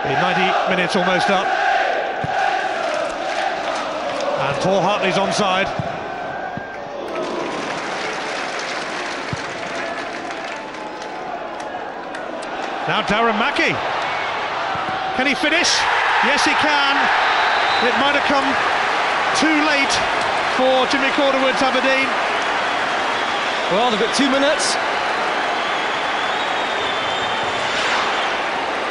The 90 minutes almost up. And Paul Hartley's onside. Now Darren Mackey. Can he finish? Yes, he can. It might have come too late for Jimmy Corderwood's Aberdeen. Well, they've got 2 minutes.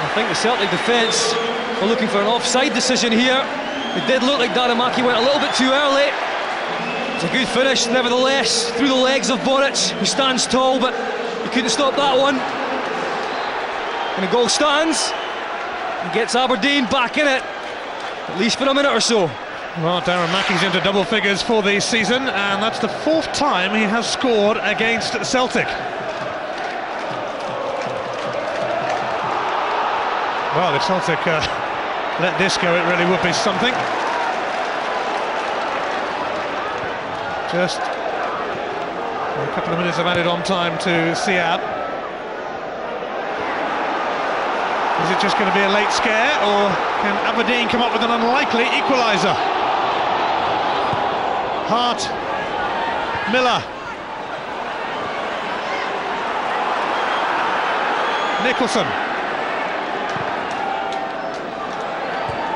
I think the Celtic defence are looking for an offside decision here. It did look like Darren Mackey went a little bit too early. It's a good finish, nevertheless, through the legs of Boric, who stands tall, but he couldn't stop that one. And the goal stands and gets Aberdeen back in it, at least for a minute or so. Well, Darren Mackey's into double figures for the season, and that's the 4th time he has scored against Celtic. Well, if Celtic let this go, it really would be something. Just a couple of minutes of added on time to Siab. Is it just going to be a late scare, or can Aberdeen come up with an unlikely equaliser? Hart, Miller, Nicholson,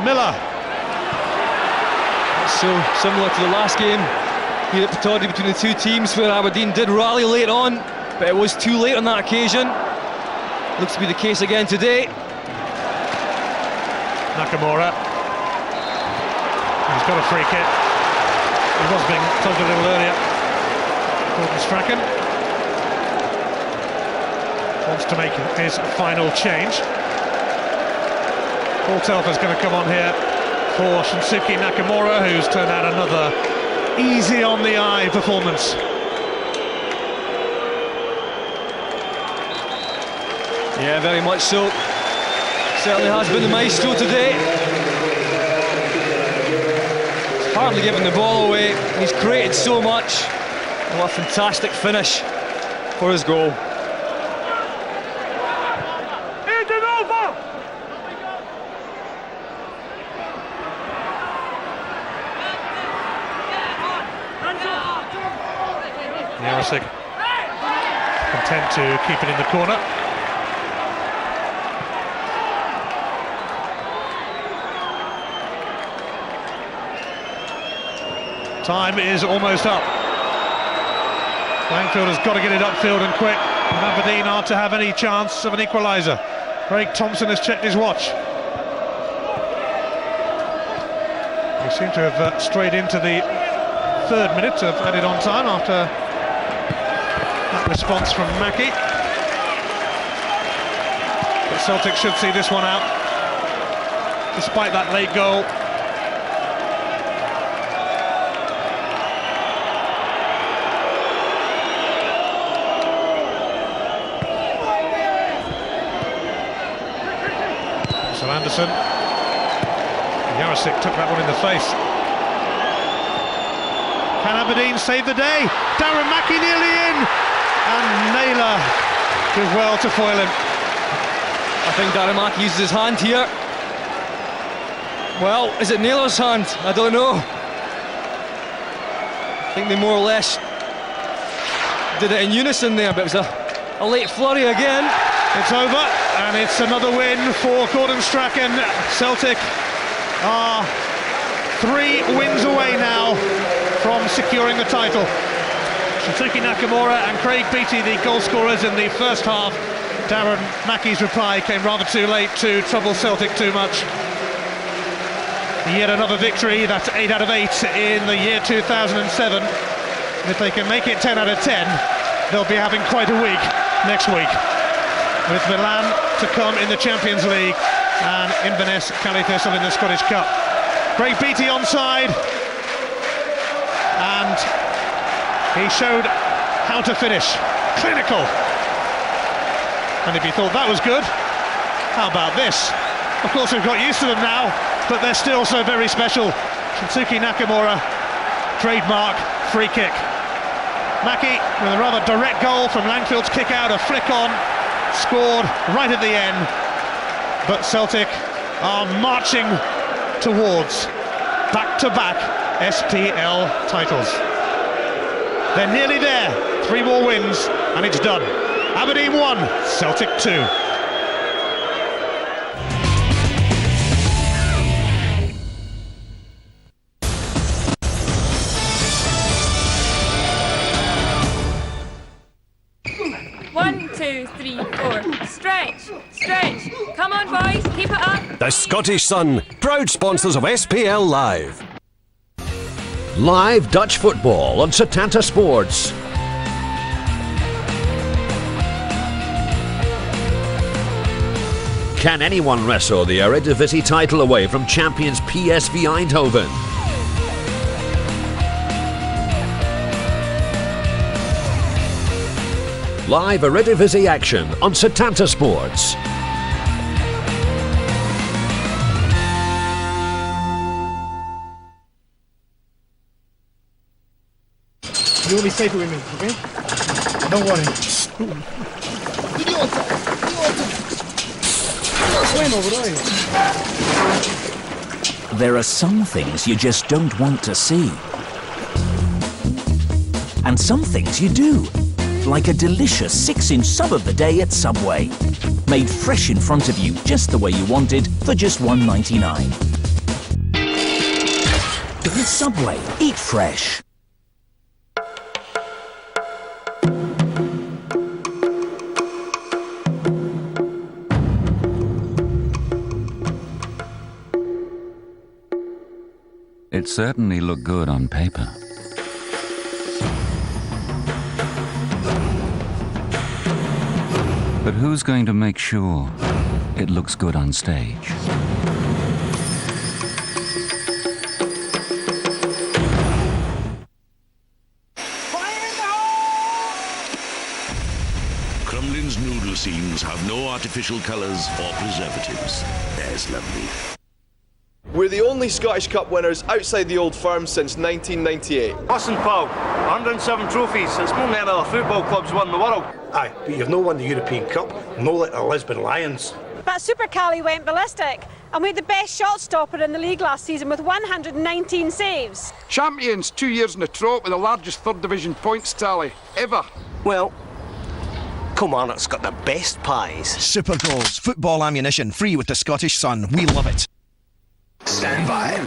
Miller. So similar to the last game here at Pittodrie between the 2 teams, where Aberdeen did rally late on, but it was too late on that occasion. Looks to be the case again today. Nakamura. He's got a free kick. He was being told a little earlier. Gordon Strachan wants to make his final change. Paul Telfer's going to come on here for Shinsuke Nakamura, who's turned out another easy on the eye performance. Yeah, very much so. Certainly has been the maestro today. He's hardly given the ball away. He's created so much. What a fantastic finish for his goal. Jarosik content to keep it in the corner. Time is almost up. Langfield has got to get it upfield and quick. And Aberdeen are to have any chance of an equaliser. Craig Thompson has checked his watch. We seem to have strayed into the 3rd minute of added on time after that response from Mackey. But Celtic should see this one out, despite that late goal. Russell Anderson. Jarosik took that one in the face. Can Aberdeen save the day? Darren Mackie nearly in, and Naylor did well to foil him. I think Darren Mackie uses his hand here. Well, is it Naylor's hand? I don't know. I think they more or less did it in unison there, but it was a late flurry again. It's over, and it's another win for Gordon Strachan. Celtic are 3 wins away now from securing the title. Shunsuke Nakamura and Craig Beattie, the goal scorers in the first half. Darren Mackie's reply came rather too late to trouble Celtic too much. Yet another victory, that's 8 out of 8 in the year 2007. And if they can make it 10 out of 10, they'll be having quite a week next week, with Milan to come in the Champions League and Inverness Cali Thistle in the Scottish Cup. Craig Beattie onside, and he showed how to finish. Clinical. And if you thought that was good, how about this? Of course, we've got used to them now, but they're still so very special. Shunsuke Nakamura, trademark free kick. Mackie with a rather direct goal from Langfield's kick out, a flick on, scored right at the end. But Celtic are marching towards back-to-back SPL titles. They're nearly there. 3 more wins and it's done. Aberdeen 1, Celtic 2. One, two, three, four. Stretch, stretch. Come on, boys, keep it up. The Scottish Sun, proud sponsors of SPL Live. Live Dutch football on Setanta Sports. Can anyone wrestle the Eredivisie title away from champions PSV Eindhoven? Live Eredivisie action on Setanta Sports. You'll be safer with me, okay? Don't worry. There are some things you just don't want to see. And some things you do. Like a delicious 6-inch sub of the day at Subway. Made fresh in front of you just the way you wanted for just $1.99. With Subway, eat fresh. It certainly looked good on paper. But who's going to make sure it looks good on stage? Crumlin's noodle scenes have no artificial colours or preservatives. There's lovely. We're the only Scottish Cup winners outside the old firm since 1998. Listen, pal, 107 trophies. It's more than any other football clubs won in the world. Aye, but you've no won the European Cup, no like the Lisbon Lions. But Super Cali went ballistic and we had the best shot stopper in the league last season with 119 saves. Champions 2 years in a trot with the largest third division points tally ever. Well, Kilmarnock's got the best pies. Super goals, football ammunition, free with the Scottish Sun. We love it. Stand by.